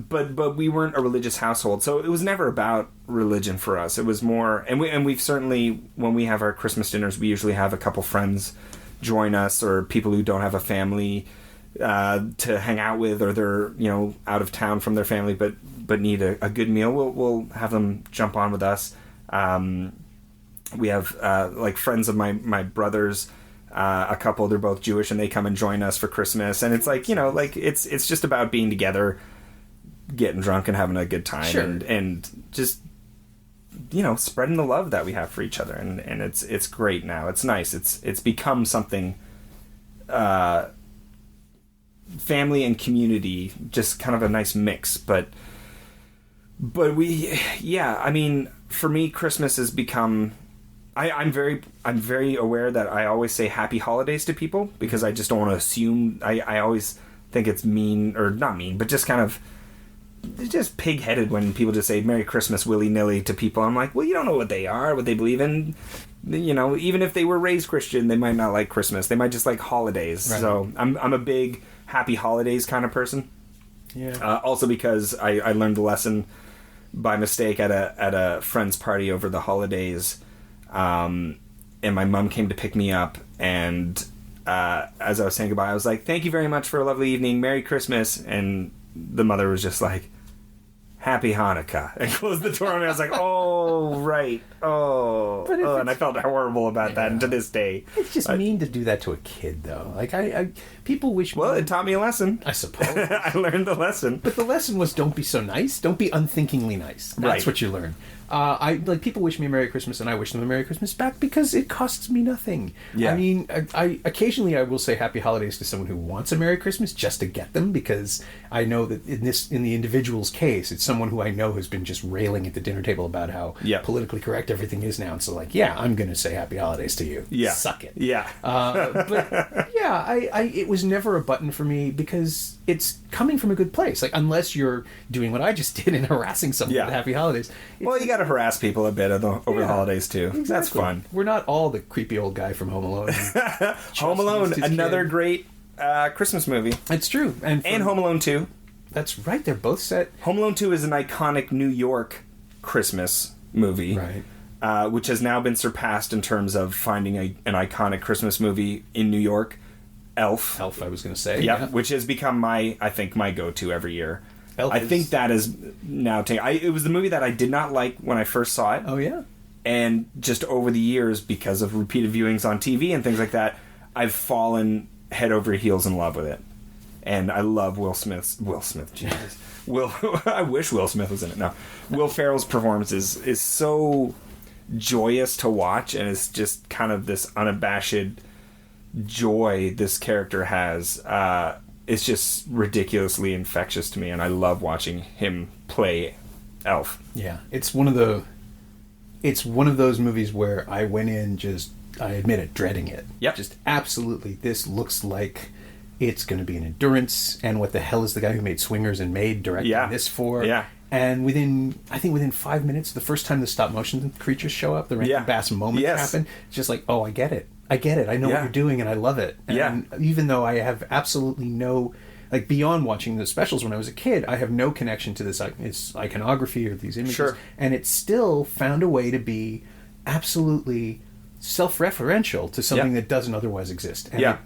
but we weren't a religious household, so it was never about religion for us. It was more, and we've certainly, when we have our Christmas dinners, we usually have a couple friends join us, or people who don't have a family to hang out with, or they're out of town from their family but need a good meal. We'll have them jump on with us. We have like friends of my brothers, a couple, they're both Jewish, and they come and join us for Christmas, and it's like it's just about being together, getting drunk and having a good time. Sure. and just spreading the love that we have for each other, and it's great now. It's nice. It's become something, family and community, just kind of a nice mix. But I mean, for me, Christmas has become. I'm very aware that I always say happy holidays to people, because I just don't want to assume. I always think it's mean, or not mean, but just kind of. It's just pig-headed when people just say Merry Christmas willy-nilly to people. I'm like, well, you don't know what they are, what they believe in. Even if they were raised Christian, they might not like Christmas. They might just like holidays. Right. So I'm a big happy holidays kind of person. Yeah. Also because I learned the lesson by mistake at a friend's party over the holidays, and my mom came to pick me up, and as I was saying goodbye, I was like, "Thank you very much for a lovely evening. Merry Christmas." And the mother was just like, "Happy Hanukkah," and closed the door on me. I was like, "Oh, right. And I felt horrible about that, and to this day. It's just mean to do that to a kid, though. Like, people wish... Well, it taught me a lesson. I suppose. I learned the lesson. But the lesson was, don't be so nice. Don't be unthinkingly nice. That's what you learn. People wish me a Merry Christmas, and I wish them a Merry Christmas back, because it costs me nothing. Yeah. I mean, I occasionally I will say Happy Holidays to someone who wants a Merry Christmas just to get them, because I know that in the individual's case, it's someone who I know has been just railing at the dinner table about how politically correct everything is now, and so like, I'm going to say Happy Holidays to you. Yeah. Suck it. Yeah. It was never a button for me, because it's coming from a good place. Like, unless you're doing what I just did and harassing someone with Happy Holidays. Well, you got to harass people a bit over the holidays too. Exactly. That's fun. We're not all the creepy old guy from Home Alone. Home Alone, another great Christmas movie. It's true. And Home Alone 2. That's right. They're both set. Home Alone 2 is an iconic New York Christmas movie. Right. Which has now been surpassed in terms of finding an iconic Christmas movie in New York. Elf, I was going to say. Yeah, which has become my go-to every year. I think that is now... it was the movie that I did not like when I first saw it. Oh, yeah? And just over the years, because of repeated viewings on TV and things like that, I've fallen head over heels in love with it. And I love Will Smith, Jesus. I wish Will Smith was in it. No. Will Ferrell's performance is so joyous to watch, and it's just kind of this unabashed joy this character has. It's just ridiculously infectious to me, and I love watching him play Elf. Yeah, it's one of those movies where I went in I admit it, dreading it. Yep. Just absolutely, this looks like it's going to be an endurance, and what the hell is the guy who made Swingers and Maid directing this for? Yeah. And within 5 minutes, the first time the stop motion creatures show up, the Rankin Bass moments happen, it's just like, oh, I get it. I know what you're doing, and I love it. And even though I have absolutely no, like, beyond watching the specials when I was a kid, I have no connection to this iconography or these images. Sure. And it still found a way to be absolutely self-referential to something that doesn't otherwise exist. And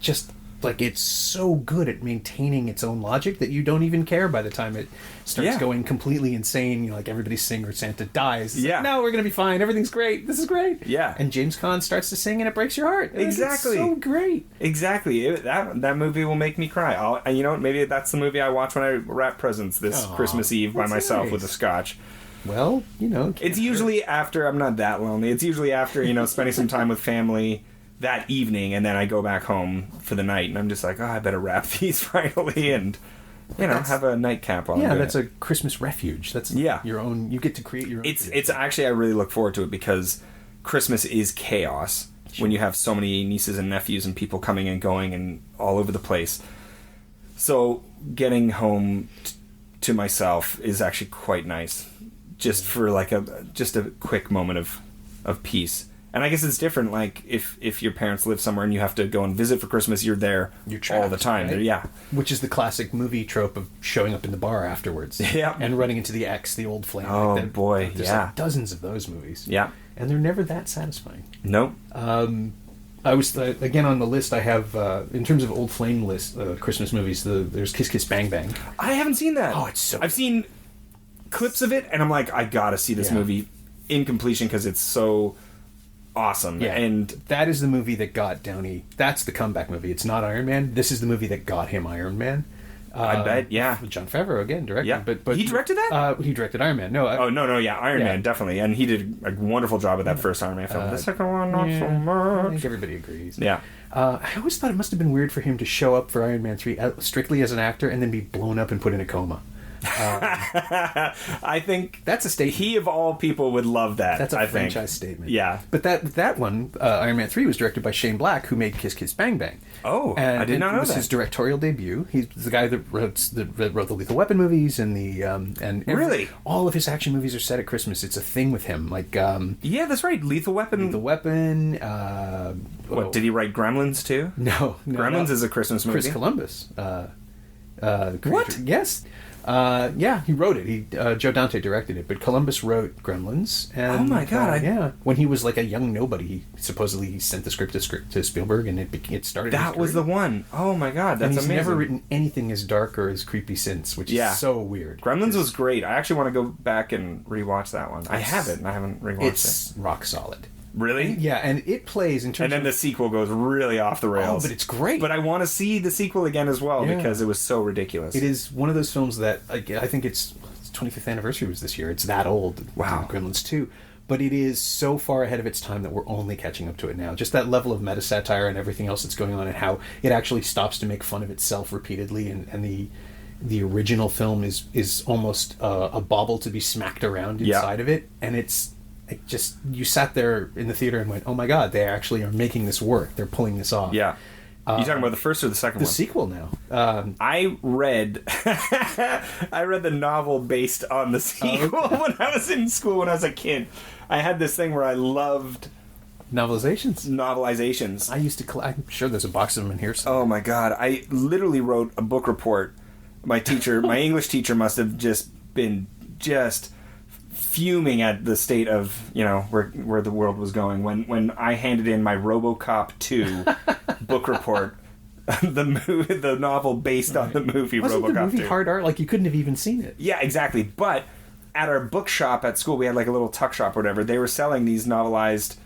like it's so good at maintaining its own logic that you don't even care by the time it starts going completely insane. You know, like everybody's singing or Santa dies. It's like, no, we're gonna be fine. Everything's great. This is great. Yeah. And James Caan starts to sing and it breaks your heart. Exactly. It's so great. Exactly. That movie will make me cry. You know what? Maybe that's the movie I watch when I wrap presents this Christmas Eve by myself with a scotch. Well, you know, it's usually after I'm not that lonely. It's usually after, you know, spending some time with family that evening, and then I go back home for the night, and I'm just like, I better wrap these finally, and have a nightcap while I'm doing that's a Christmas refuge. That's your own. You get to create your own. It's actually, I really look forward to it because Christmas is chaos when you have so many nieces and nephews and people coming and going and all over the place. So getting home to myself is actually quite nice, just for like a quick moment of peace. And I guess it's different, like, if your parents live somewhere and you have to go and visit for Christmas, you're there all the time. Right? Yeah. Which is the classic movie trope of showing up in the bar afterwards. Yeah. And running into the X, the old flame. Oh, like boy, There's like dozens of those movies. Yeah. And they're never that satisfying. Nope. I was, again, on the list I have, in terms of old flame list, Christmas movies, there's Kiss Kiss Bang Bang. I haven't seen that. Oh, it's so I've seen clips of it, and I'm like, I gotta see this movie in completion because it's so awesome. Yeah, and that is the movie that got Downey. That's the comeback movie. It's not Iron Man. This is the movie that got him Iron Man. I bet, yeah. John Favreau again directed. Yeah, but he directed that. He directed Iron Man. No. Iron Man definitely, and he did a wonderful job with that first Iron Man film. The second one, not so much. I think everybody agrees. Yeah. I always thought it must have been weird for him to show up for Iron Man 3 strictly as an actor and then be blown up and put in a coma. I think that's a statement. He of all people would love that. That's a franchise statement. Yeah, but that one, Iron Man 3, was directed by Shane Black, who made Kiss Kiss Bang Bang. Oh, I did not know that. It was his directorial debut. He's the guy that wrote the Lethal Weapon movies and really all of his action movies are set at Christmas. It's a thing with him. Like yeah, that's right. Lethal Weapon. What did he write? Gremlins too? No. Gremlins is a Christmas movie. Chris Columbus. What? Yes. He wrote it. Joe Dante directed it, but Columbus wrote Gremlins. And, oh my God! When he was like a young nobody, he sent the script to Spielberg, and it started. That was the one. Oh my God, that's amazing. He's never written anything as dark or as creepy since, which is so weird. Gremlins was great. I actually want to go back and rewatch that one. I haven't. I haven't rewatched it. It's rock solid. Really? And it plays in terms and then the sequel goes really off the rails. Oh, but it's great. But I want to see the sequel again as well because it was so ridiculous. It is one of those films that I think its 25th anniversary was this year. It's that old. Wow. Gremlins 2. But it is so far ahead of its time that we're only catching up to it now. Just that level of meta-satire and everything else that's going on and how it actually stops to make fun of itself repeatedly and the original film is almost a bauble to be smacked around inside of it. And you sat there in the theater and went, oh my God, they actually are making this work. They're pulling this off. Yeah. You talking about the first or the second one? The sequel now. I read the novel based on the sequel when I was in school when I was a kid. I had this thing where I loved novelizations. I used to I'm sure there's a box of them in here somewhere. Oh my God. I literally wrote a book report. My English teacher must have been fuming at the state of where the world was going when I handed in my RoboCop 2 book report, the novel based on the movie Wasn't RoboCop 2. The movie hard art? Like you couldn't have even seen it. Yeah, exactly. But at our bookshop at school, we had like a little tuck shop or whatever. They were selling these novelized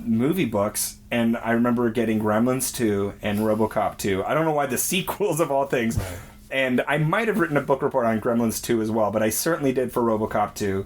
movie books, and I remember getting Gremlins 2 and RoboCop 2. I don't know why the sequels of all things. Right. And I might have written a book report on Gremlins 2 as well, but I certainly did for RoboCop 2.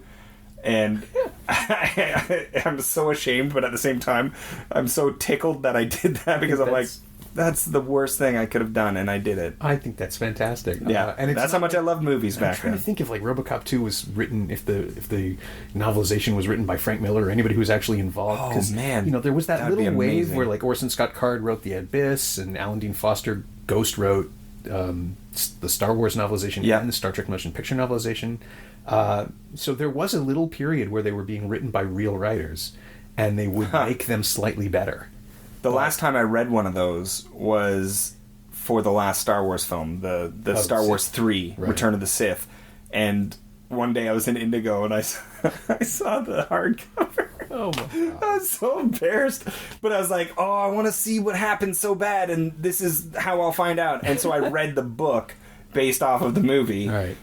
And I'm so ashamed, but at the same time, I'm so tickled that I did that because I'm like, that's the worst thing I could have done, and I did it. I think that's fantastic. Yeah, and that's how much I loved movies back then. I'm trying to think if like RoboCop 2 was written, if the novelization was written by Frank Miller or anybody who was actually involved. Oh man, there was that little wave where like Orson Scott Card wrote The Abyss, and Alan Dean Foster Ghost wrote the Star Wars novelization and the Star Trek motion picture novelization. So there was a little period where they were being written by real writers, and they would make them slightly better. The last time I read one of those was for the last Star Wars film, the Star Wars 3, Return of the Sith. And one day I was in Indigo and I saw the hardcover. Oh my God. I was so embarrassed. But I was like, oh, I want to see what happens so bad, and this is how I'll find out. And so I read the book based off of the movie. Right.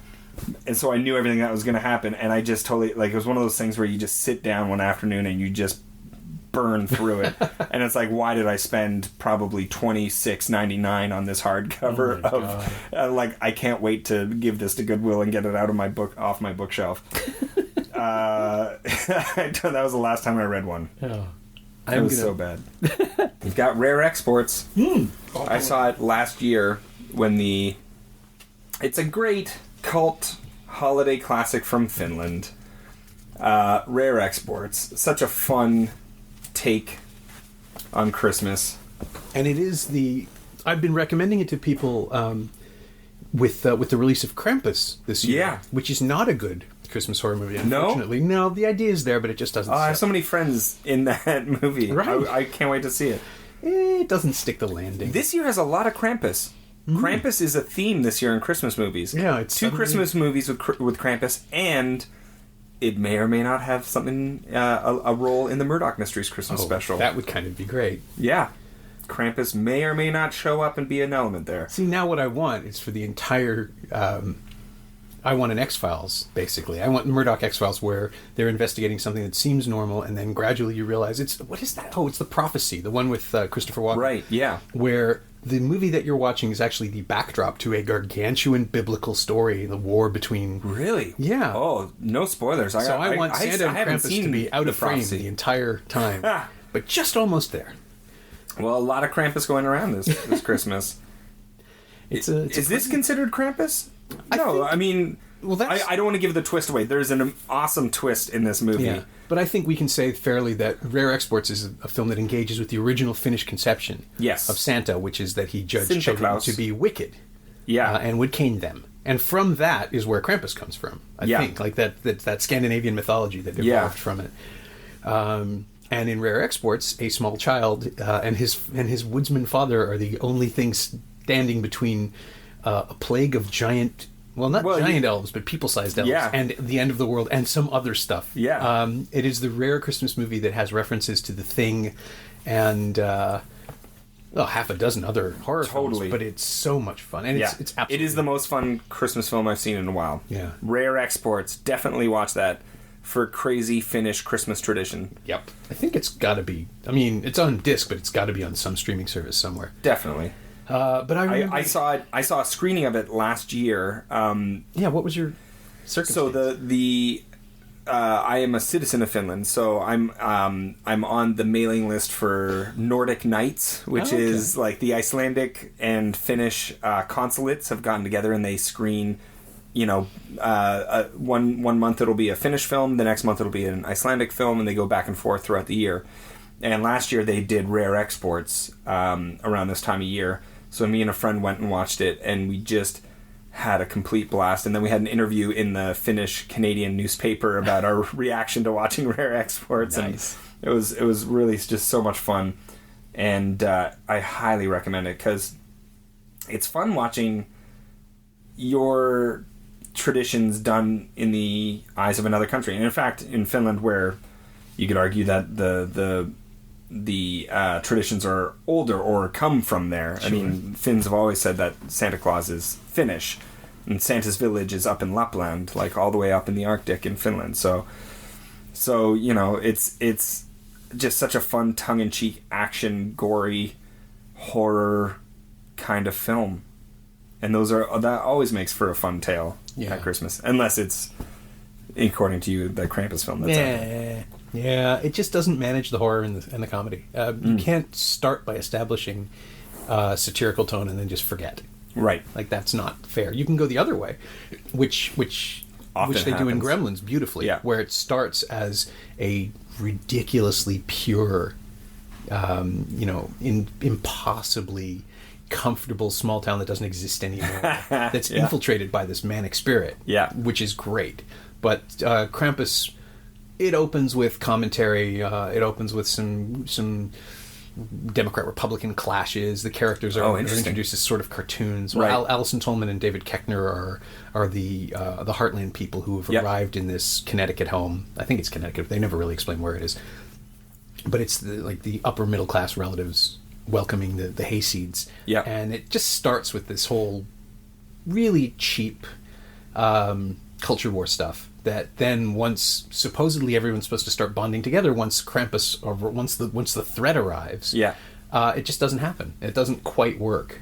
And so I knew everything that was going to happen, and I just totally, like, it was one of those things where you just sit down one afternoon and you just burn through it. And it's like, why did I spend probably $26.99 on this hardcover like, I can't wait to give this to Goodwill and get it out of off my bookshelf. That was the last time I read one. Oh. It was so bad. You've got Rare Exports. I saw it last year when it's a great cult holiday classic from Finland. Rare Exports. Such a fun take on Christmas. And it is I've been recommending it to people with the release of Krampus this year. Yeah. Which is not a good Christmas horror movie, unfortunately. No, the idea is there, but it just doesn't I have so many friends in that movie. Right. I can't wait to see it. It doesn't stick the landing. This year has a lot of Krampus. Krampus is a theme this year in Christmas movies. Yeah, it's two Christmas movies with Krampus, and it may or may not have something a role in the Murdoch Mysteries Christmas special. That would kind of be great. Yeah, Krampus may or may not show up and be an element there. See, now what I want is for the entire. I want an X-Files, basically. I want Murdoch X-Files where they're investigating something that seems normal, and then gradually you realize what is that? Oh, it's The Prophecy, the one with Christopher Walken. Right. Yeah. Where the movie that you're watching is actually the backdrop to a gargantuan biblical story, the war between... Really? Yeah. Oh, no spoilers. I want Santa and Krampus to be out of frame the entire time. But just almost there. Well, a lot of Krampus going around this Christmas. Is this considered Krampus? No, I mean... Well, I don't want to give the twist away. There's an awesome twist in this movie. Yeah. But I think we can say fairly that Rare Exports is a film that engages with the original Finnish conception of Santa, which is that he judged children to be wicked and would cane them. And from that is where Krampus comes from, I think. Like that Scandinavian mythology that evolved from it. And in Rare Exports, a small child and his woodsman father are the only things standing between a plague of giant... Well, not giant elves, but people-sized elves, and the end of the world, and some other stuff. Yeah. It is the rare Christmas movie that has references to The Thing, and half a dozen other horror films, but it's so much fun, and it's absolutely... It is the most fun Christmas film I've seen in a while. Yeah. Rare Exports, definitely watch that for crazy Finnish Christmas tradition. Yep. I think it's got to be... I mean, it's on disc, but it's got to be on some streaming service somewhere. Definitely. But I saw it. I saw a screening of it last year. What was your circumstance? So I am a citizen of Finland, so I'm on the mailing list for Nordic Nights, which is like the Icelandic and Finnish consulates have gotten together and they screen. One month it'll be a Finnish film, the next month it'll be an Icelandic film, and they go back and forth throughout the year. And last year they did Rare Exports around this time of year. So me and a friend went and watched it, and we just had a complete blast. And then we had an interview in the Finnish-Canadian newspaper about our reaction to watching Rare Exports. Nice. And it was really just so much fun. And I highly recommend it, because it's fun watching your traditions done in the eyes of another country. And in fact, in Finland, where you could argue that the traditions are older or come from there. Sure. I mean, Finns have always said that Santa Claus is Finnish, and Santa's village is up in Lapland, like all the way up in the Arctic in Finland. So it's just such a fun, tongue-in-cheek, action, gory, horror kind of film, and that always makes for a fun tale at Christmas, unless it's, according to you, the Krampus film that's out there. Yeah, it just doesn't manage the horror and the comedy. You can't start by establishing satirical tone and then just forget. Right. Like, that's not fair. You can go the other way, which they do in Gremlins beautifully, where it starts as a ridiculously pure, impossibly comfortable small town that doesn't exist anymore, that's infiltrated by this manic spirit, which is great. But Krampus... It opens with commentary. It opens with some Democrat-Republican clashes. The characters are introduced as sort of cartoons. Well, Alison Tolman and David Koechner are the Heartland people who have arrived in this Connecticut home. I think it's Connecticut. They never really explain where it is. But it's the upper middle class relatives welcoming the hayseeds. Yeah. And it just starts with this whole really cheap culture war stuff that then once supposedly everyone's supposed to start bonding together once Krampus or once the threat arrives. Yeah. It just doesn't happen. It doesn't quite work,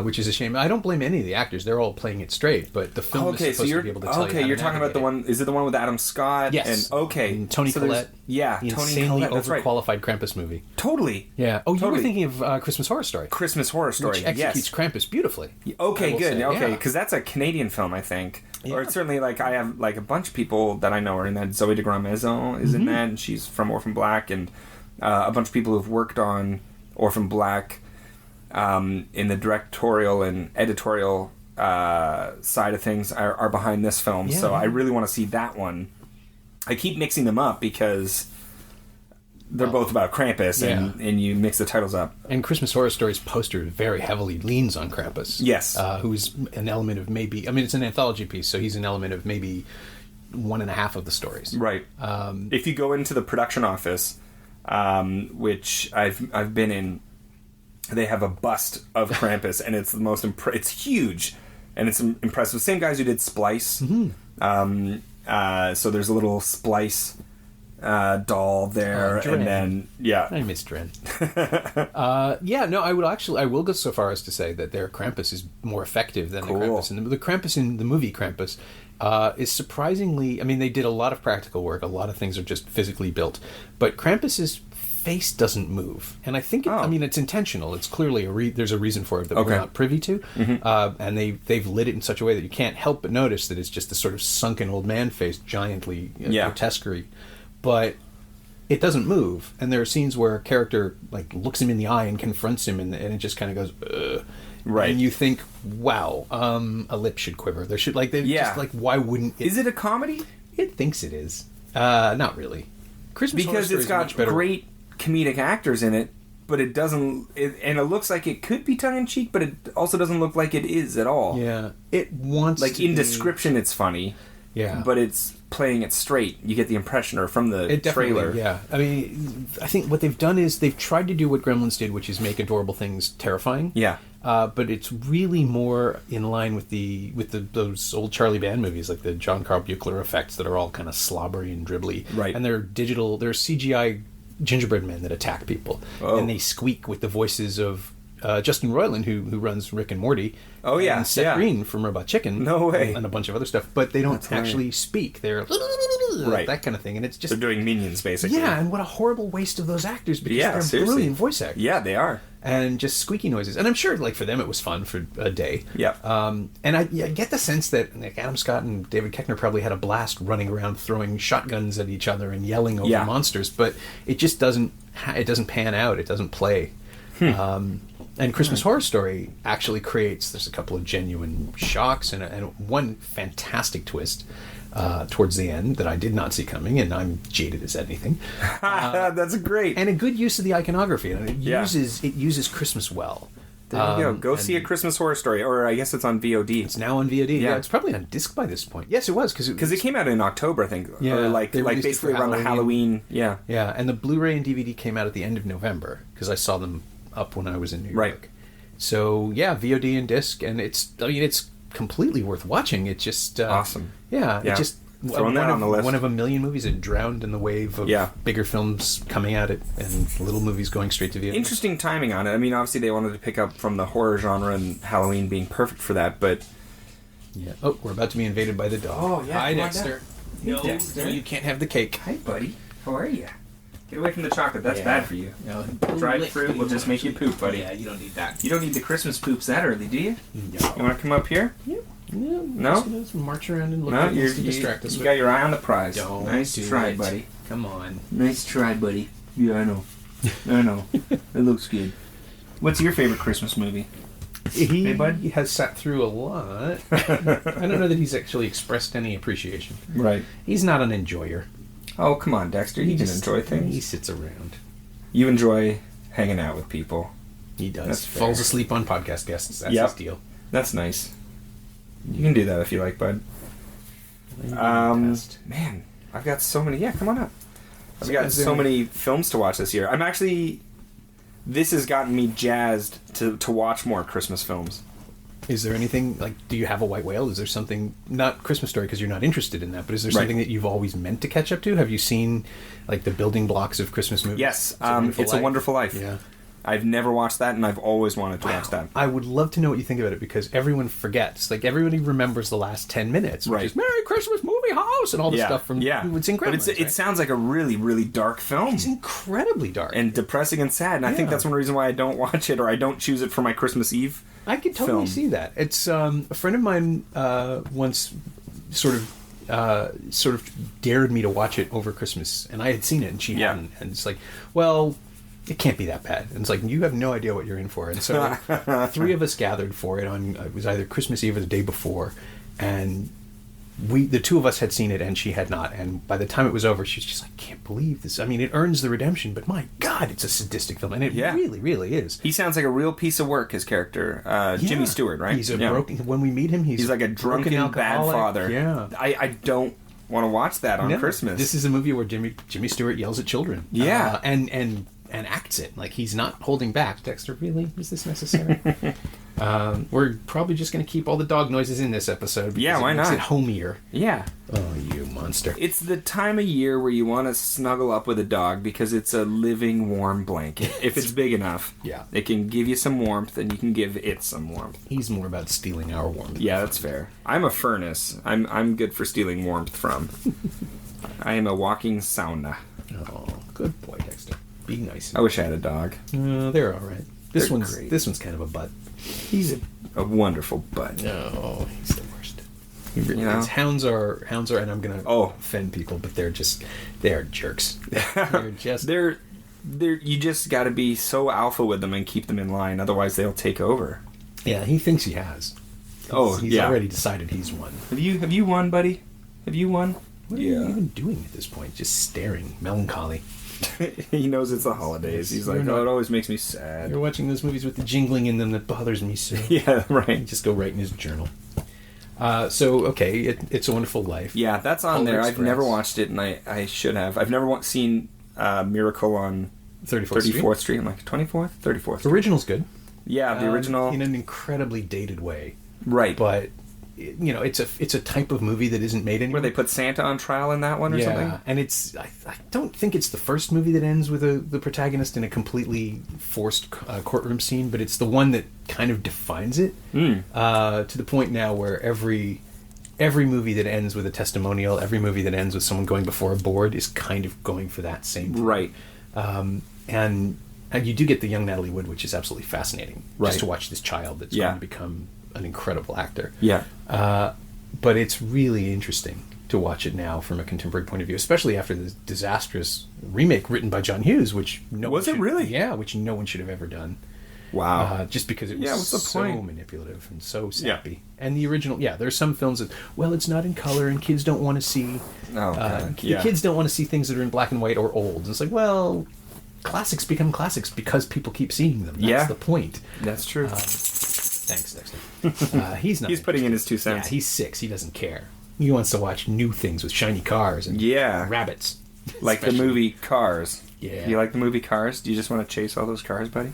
which is a shame. I don't blame any of the actors. They're all playing it straight, but the film is supposed to be able to tell you how to you're talking about the one... Is it the one with Adam Scott? Yes. And Tony Collette. Yeah, the Tony insanely Collette. overqualified Krampus movie. Totally. Yeah. Oh, you were thinking of Christmas Horror Story. Christmas Horror Story, which executes Krampus beautifully. Okay, good. Say, okay, because that's a Canadian film, I think. Yeah. Or it's certainly, like, I have, like, a bunch of people that I know are in that. Zoe de Grand Maison is in that, and she's from Orphan Black, and a bunch of people who've worked on Orphan Black in the directorial and editorial side of things are behind this film. Yeah, so I really want to see that one. I keep mixing them up because they're both about Krampus, and you mix the titles up. And Christmas Horror Story's poster very heavily leans on Krampus. Yes. Who's an element of maybe... I mean, it's an anthology piece, so he's an element of maybe 1.5 of the stories. Right. If you go into the production office, which I've been in, they have a bust of Krampus, and it's the most... it's huge, and it's impressive. Same guys who did Splice. Mm-hmm. So there's a little Splice... doll there, and then I miss Dren. I will go so far as to say that their Krampus is more effective than the Krampus. And the Krampus in the movie Krampus is surprisingly... I mean, they did a lot of practical work. A lot of things are just physically built, but Krampus's face doesn't move, and I think it's intentional. It's clearly there's a reason for it that we're not privy to, and they've lit it in such a way that you can't help but notice that it's just this sort of sunken old man face, giantly grotesquerie. But it doesn't move, and there are scenes where a character like looks him in the eye and confronts him, and it just kind of goes, ugh. Right. And you think, wow, a lip should quiver. There should just like, why wouldn't it? Is it a comedy? It thinks it is. Not really. Christmas Horror Story it's got great comedic actors in it, but it doesn't. And it looks like it could be tongue in cheek, but it also doesn't look like it is at all. Yeah, it wants in description, it's funny. Yeah, but it's playing it straight. You get the impression, or from the trailer. Yeah, I mean, I think what they've done is they've tried to do what Gremlins did, which is make adorable things terrifying. Yeah, but it's really more in line with those old Charlie Band movies, like the John Carl Buechler effects that are all kind of slobbery and dribbly. Right, and they're CGI gingerbread men that attack people, and they squeak with the voices of Justin Roiland, who runs Rick and Morty. Oh yeah, and Seth Green from Robot Chicken. No way, and a bunch of other stuff. But they don't actually speak. They're that kind of thing, and it's just they're doing Minions basically. Yeah, and what a horrible waste of those actors because they're brilliant voice actors. Yeah, they are. And just squeaky noises, and I'm sure like for them it was fun for a day. Yeah. And I get the sense that like Adam Scott and David Koechner probably had a blast running around throwing shotguns at each other and yelling over monsters, but it just doesn't pan out. It doesn't play. And Christmas Horror Story actually there's a couple of genuine shocks and one fantastic twist towards the end that I did not see coming, and I'm jaded as anything. That's great. And a good use of the iconography, and it uses Christmas well. There you go. Go see A Christmas Horror Story, or I guess it's on VOD. It's now on VOD. Yeah, it's probably on disc by this point. Yes, it was because it came out in October, I think. Yeah, or like basically around the Halloween. Yeah, yeah, and the Blu-ray and DVD came out at the end of November because I saw them up when I was in New York. Right. So yeah, VOD and disc, and it's completely worth watching. It's just awesome. Yeah, it just throwing that on the list. One of a million movies that drowned in the wave of bigger films coming at it and little movies going straight to VOD. Interesting timing on it. I mean, obviously they wanted to pick up from the horror genre and Halloween being perfect for that, but yeah. Oh, we're about to be invaded by the dog. Oh yeah, hi Dexter. No, Dexter. You can't have the cake. Hi, buddy. How are you? Get away from the chocolate. That's bad for you. No, dried fruit will just make you poop, buddy. Yeah, you don't need that. You don't need the Christmas poops that early, do you? No. You want to come up here? Yeah. Yeah, no? Just march around and look at us to distract us. You got your eye on the prize. Nice try, buddy. Come on. Nice try, buddy. Yeah, I know. I know. It looks good. What's your favorite Christmas movie? He has sat through a lot. I don't know that he's actually expressed any appreciation. Right. He's not an enjoyer. Oh, come on, Dexter. You can enjoy things. He sits around. You enjoy hanging out with people. He does. That's Falls fair. asleep on podcast guests. That's his deal. That's nice. You can do that if you like, bud. Man, I've got so many. Yeah, come on up. I've got so many films to watch this year. I'm actually... This has gotten me jazzed to watch more Christmas films. Is there anything, like, do you have a white whale? Is there something, not Christmas Story because you're not interested in that, but is there something that you've always meant to catch up to? Have you seen, like, the building blocks of Christmas movies? Yes, It's a Wonderful Life. Yeah. I've never watched that, and I've always wanted to watch that. I would love to know what you think about it, because everyone forgets. Like, everybody remembers the last 10 minutes, which is Merry Christmas Movie House, and all the stuff from It's incredible. But it sounds like a really, really dark film. It's incredibly dark. And depressing and sad, and I think that's one reason why I don't watch it, or I don't choose it for my Christmas Eve I could totally see that. It's a friend of mine once sort of dared me to watch it over Christmas, and I had seen it and she hadn't, and it's like, well, it can't be that bad. And it's like, you have no idea what you're in for. And so 3 of us gathered for it on it was either Christmas Eve or the day before, and the 2 of us had seen it and she had not, and by the time it was over she was just like, can't believe this. I mean, it earns the redemption, but my god, it's a sadistic film, and it really, really is. He sounds like a real piece of work, his character, Jimmy Stewart, right? He's a broken, when we meet him, he's like a drunken bad father. Yeah. I don't want to watch that on Christmas. This is a movie where Jimmy Stewart yells at children. And acts it. Like, he's not holding back. Dexter, really? Is this necessary? We're probably just going to keep all the dog noises in this episode. Yeah, why not? It homier. Yeah. Oh, you monster. It's the time of year where you want to snuggle up with a dog because it's a living, warm blanket. If it's big enough. Yeah. It can give you some warmth, and you can give it some warmth. He's more about stealing our warmth. Yeah, that's fair. I'm a furnace. I'm good for stealing warmth from. I am a walking sauna. Oh, good boy, Dexter. Be nice. I wish I had a dog. They're all right. This They're one's great. This one's kind of a butt. He's a wonderful butt. No, he's the worst. He really You know? is. Hounds are, and I'm gonna offend people, but they are jerks. They're you just got to be so alpha with them and keep them in line, otherwise they'll take over. Yeah, he thinks he has. He's already decided he's won. Have you won, buddy? Have you won? What are you even doing at this point? Just staring, melancholy. He knows it's the holidays. He's like, it always makes me sad. You're watching those movies with the jingling in them that bothers me so. Yeah, right. Just go write in his journal. It's a Wonderful Life. Yeah, that's on Polar there. Express. I've never watched it, and I should have. I've never seen Miracle on 34th Street. I'm like, 24th? 34th The original's good. Yeah, the original. In an incredibly dated way. Right. But, it's a type of movie that isn't made anymore. Where they put Santa on trial in that one or something? Yeah, and I don't think it's the first movie that ends with the protagonist in a completely forced courtroom scene, but it's the one that kind of defines it to the point now where every movie that ends with a testimonial, every movie that ends with someone going before a board is kind of going for that same thing. Right. And you do get the young Natalie Wood, which is absolutely fascinating. Right. Just to watch this child that's going to become an incredible actor. Yeah. But it's really interesting to watch it now from a contemporary point of view, especially after the disastrous remake written by John Hughes, which was it really? Yeah, which no one should have ever done. Wow. Just because it was what's the so point? manipulative and so sappy. Yeah. And the original, there's some films that, it's not in color and kids don't want to see. The kids don't want to see things that are in black and white or old. And it's like, well, classics become classics because people keep seeing them. That's the point. That's true. Thanks, Dexter. He's not. He's putting in his 2 cents. Yeah, he's 6. He doesn't care. He wants to watch new things with shiny cars and rabbits. Like the movie Cars. Yeah. Do you like the movie Cars? Do you just want to chase all those cars, buddy?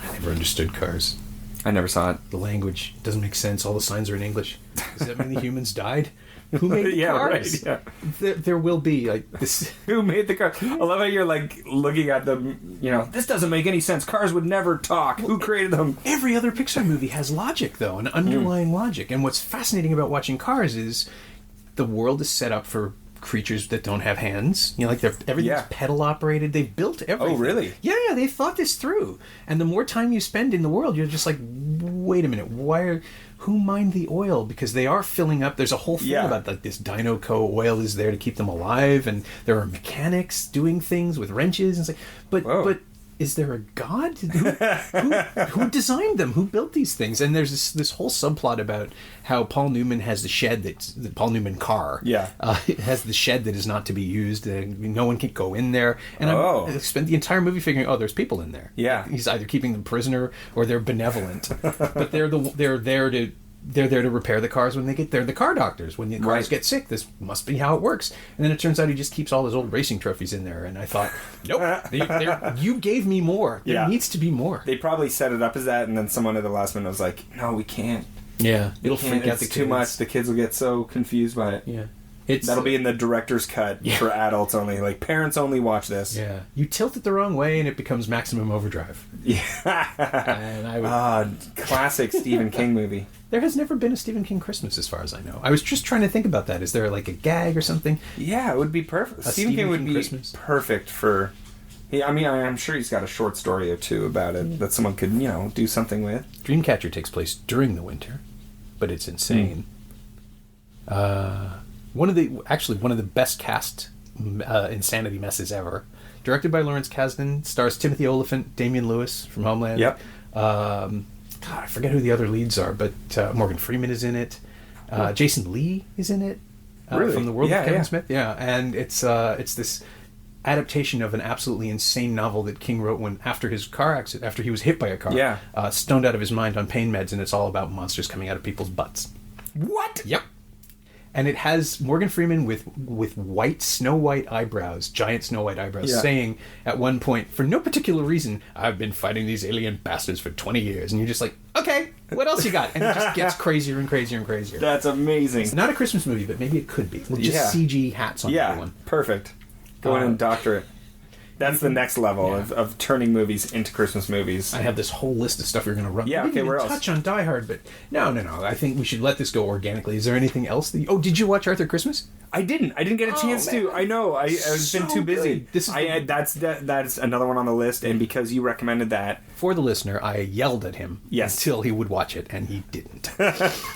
I never understood Cars. I never saw it. The language doesn't make sense. All the signs are in English. Does that mean the humans died? Who made the cars? Right, yeah. There will be like this. Who made the car? I love how you're like looking at them. This doesn't make any sense. Cars would never talk. Who created them? Every other Pixar movie has logic, though, an underlying logic. And what's fascinating about watching Cars is the world is set up for creatures that don't have hands. Everything's pedal operated. They've built everything. Oh, really? Yeah, they thought this through. And the more time you spend in the world, you're just like, wait a minute, who mined the oil? Because they are filling up. There's a whole thing about like this Dinoco oil is there to keep them alive, and there are mechanics doing things with wrenches and but is there a God? Who designed them? Who built these things? And there's this whole subplot about how Paul Newman has the shed the Paul Newman car. Yeah. It has the shed that is not to be used. No one can go in there. And I spent the entire movie figuring, there's people in there. Yeah. He's either keeping them prisoner or they're benevolent. But they're there to repair the cars when they're the car doctors. When the cars get sick, this must be how it works. And then it turns out he just keeps all his old racing trophies in there. And I thought, nope, you gave me more. There needs to be more. They probably set it up as that, and then someone at the last minute was like, no, we can't. Yeah, it'll freak out the kids. Too much. The kids will get so confused by it. Yeah. That'll be in the director's cut for adults only. Like, parents only watch this. Yeah. You tilt it the wrong way and it becomes Maximum Overdrive. Yeah. And classic Stephen King movie. There has never been a Stephen King Christmas, as far as I know. I was just trying to think about that. Is there like a gag or something? Yeah, it would be perfect. Stephen King would be Christmas? Perfect for... I'm sure he's got a short story or two about it that someone could, do something with. Dreamcatcher takes place during the winter, but it's insane. One of the best cast insanity messes ever. Directed by Lawrence Kasdan, stars Timothy Olyphant, Damian Lewis from Homeland. Yep. I forget who the other leads are, but Morgan Freeman is in it. Jason Lee is in it. Really? From the world of Kevin Smith. Yeah, and it's this adaptation of an absolutely insane novel that King wrote after his car accident, after he was hit by a car. Yeah. Stoned out of his mind on pain meds, and it's all about monsters coming out of people's butts. What? Yep. And it has Morgan Freeman with white, snow white eyebrows, giant snow white eyebrows, saying at one point, for no particular reason, I've been fighting these alien bastards for 20 years. And you're just like, okay, what else you got? And it just gets crazier and crazier and crazier. That's amazing. It's not a Christmas movie, but maybe it could be. With just CG hats on everyone. Perfect. Go in and doctor it. That's the next level of turning movies into Christmas movies. I have this whole list of stuff you're going to run. Yeah, okay, where else? Touch on Die Hard, but no. I think we should let this go organically. Is there anything else? Did you watch Arthur Christmas? I didn't get a chance to. I know. I've been too busy. That's another one on the list, and because you recommended that. For the listener, I yelled at him until he would watch it, and he didn't.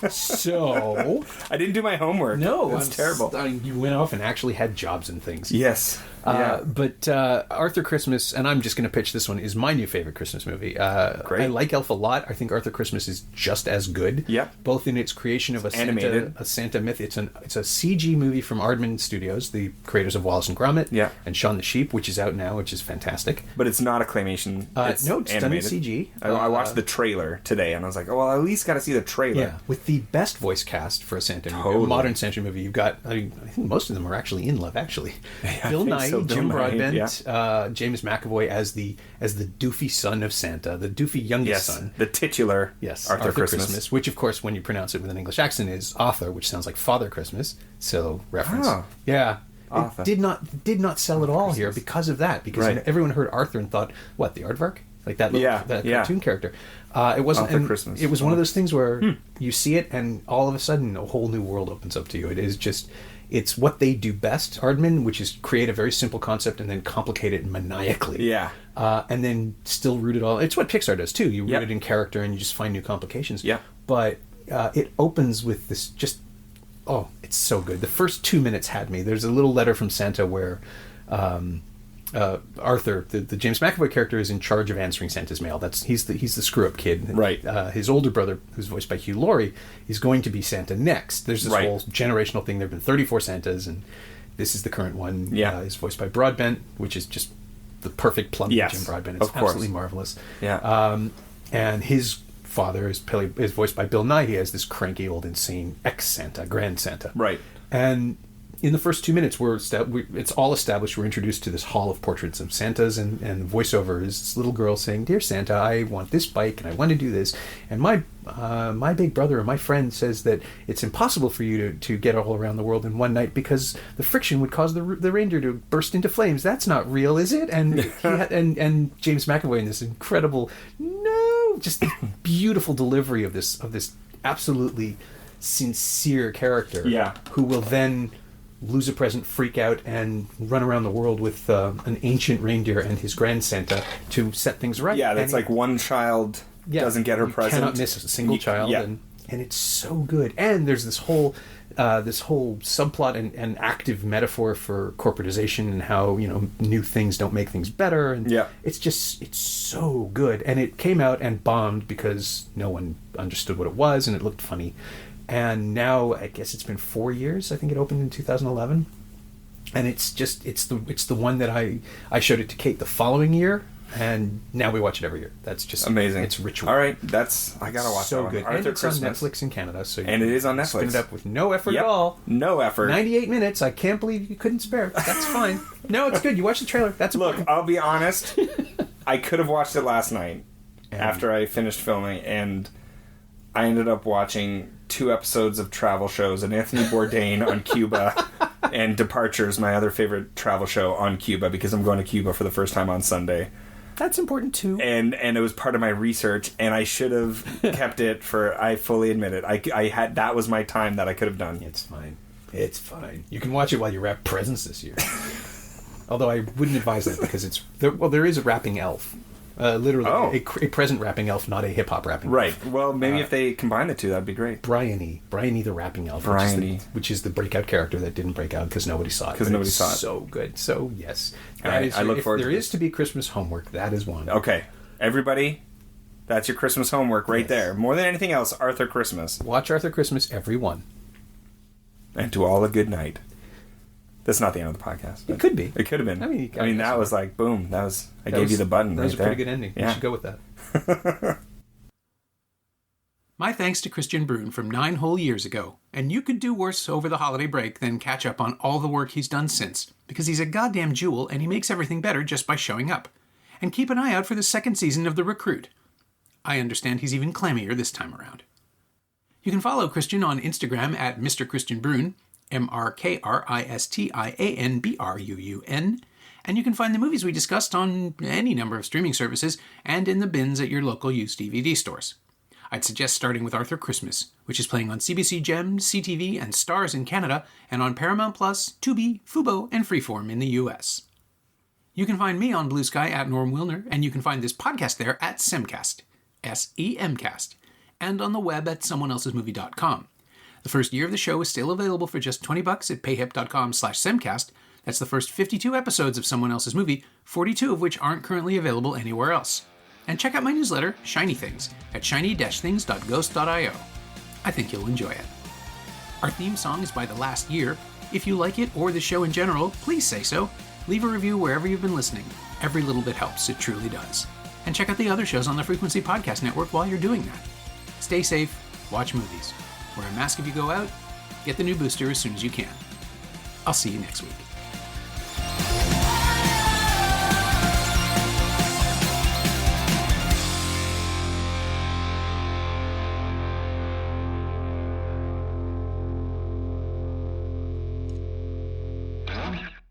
So... I didn't do my homework. No. It's terrible. You went off and actually had jobs and things. Yes. But Arthur Christmas, and I'm just going to pitch this one, is my new favorite Christmas movie. Great. I like Elf a lot. I think Arthur Christmas is just as good. Yep. Both in its creation of a Santa myth. It's a CG movie from Aardman Studios, the creators of Wallace and Gromit, and Shaun the Sheep, which is out now, which is fantastic. But it's not a claymation. It's done in CG. I watched the trailer today, and I was like, I at least got to see the trailer. Yeah, with the best voice cast for a Santa movie, a modern Santa movie. You've got, I think most of them are actually in love, actually. Bill Nye, Jim Broadbent, James McAvoy as the doofy son of Santa, the doofy youngest son. The titular Arthur Christmas. Which, of course, when you pronounce it with an English accent, is Arthur, which sounds like Father Christmas. So, reference. Oh. Yeah. Arthur. It did not sell at all here because of that. Because everyone heard Arthur and thought, what, the aardvark? Like that cartoon character. It wasn't. Arthur Christmas. It was one of those things where you see it and all of a sudden a whole new world opens up to you. It is just... It's what they do best, Aardman, which is create a very simple concept and then complicate it maniacally. Yeah. And then still root it all. It's what Pixar does, too. You root it in character and you just find new complications. Yeah. But it opens with this just... Oh, it's so good. The first 2 minutes had me. There's a little letter from Santa where Arthur, the James McAvoy character, is in charge of answering Santa's mail. He's the screw-up kid. Right. His older brother, who's voiced by Hugh Laurie, is going to be Santa next. There's this whole generational thing. There have been 34 Santas, and this is the current one. Yeah. Is voiced by Broadbent, which is just the perfect plum of Jim Broadbent. It's absolutely marvelous. Yeah. And his father is voiced by Bill Nye. He has this cranky old insane ex-Santa, Grand Santa. Right. And in the first 2 minutes, it's all established. We're introduced to this hall of portraits of Santas, and the voiceover is this little girl saying, "Dear Santa, I want this bike, and I want to do this. And my big brother or my friend says that it's impossible for you to get all around the world in one night because the friction would cause the reindeer to burst into flames. That's not real, is it?" And and James McAvoy in this incredible, just the beautiful delivery of this absolutely sincere character, who will then lose a present, freak out, and run around the world with an ancient reindeer and his grand Santa to set things right. Yeah, that's like one child doesn't get her present. You cannot miss a single child, and it's so good. And there's this whole this whole subplot and active metaphor for corporatization and how, new things don't make things better. And it's so good. And it came out and bombed because no one understood what it was and it looked funny. And now I guess it's been 4 years. I think it opened in 2011. And it's the one that I showed it to Kate the following year. And now we watch it every year. That's just amazing. It's ritual. All right, I gotta watch so that good. Arthur and it's Christmas. on Netflix in Canada, so and it is on Netflix. Spin it up with no effort at all. No effort. 98 minutes. I can't believe you couldn't spare. That's fine. No, it's good. You watch the trailer. That's Look, fine. I'll be honest. I could have watched it last night after I finished filming, and I ended up watching 2 episodes of travel shows, and Anthony Bourdain on Cuba, and Departures, my other favorite travel show, on Cuba, because I'm going to Cuba for the first time on Sunday. That's important too. And it was part of my research, and I should have kept it for. I fully admit it. I had that was my time that I could have done. It's fine. It's fine. You can watch it while you wrap presents this year. Although I wouldn't advise that because there is a rapping elf. Literally a present rapping elf, not a hip hop rapping elf. Right. Well, maybe if they combine the two, that'd be great. Bryony the rapping elf, which is the breakout character that didn't break out because nobody saw it. So good. So yes, I look forward. If there is to be Christmas homework, that is one. Okay, everybody, that's your Christmas homework right there. More than anything else, Arthur Christmas. Watch Arthur Christmas, everyone. And to all a good night. That's not the end of the podcast. It could be. It could have been. I mean, that was like, boom. I gave you the button. That was a pretty good ending. Yeah. You should go with that. My thanks to Kristian Bruun from 9 whole years ago. And you could do worse over the holiday break than catch up on all the work he's done since, because he's a goddamn jewel and he makes everything better just by showing up. And keep an eye out for the 2nd season of The Recruit. I understand he's even clammier this time around. You can follow Kristian on Instagram at Mr. Kristian Bruun, MrKristianBruun, and you can find the movies we discussed on any number of streaming services and in the bins at your local used DVD stores. I'd suggest starting with Arthur Christmas, which is playing on CBC Gem, CTV, and Starz in Canada, and on Paramount Plus, Tubi, Fubo, and Freeform in the US. You can find me on Blue Sky at Norm Wilner, and you can find this podcast there at Semcast, SEMcast, and on the web at someoneelsesmovie.com. The first year of the show is still available for just $20 at payhip.com/semcast. That's the first 52 episodes of Someone Else's Movie, 42 of which aren't currently available anywhere else. And check out my newsletter, Shiny Things, at shiny-things.ghost.io. I think you'll enjoy it. Our theme song is by The Last Year. If you like it or the show in general, please say so. Leave a review wherever you've been listening. Every little bit helps, it truly does. And check out the other shows on the Frequency Podcast Network while you're doing that. Stay safe, watch movies. Wear a mask if you go out, get the new booster as soon as you can. I'll see you next week.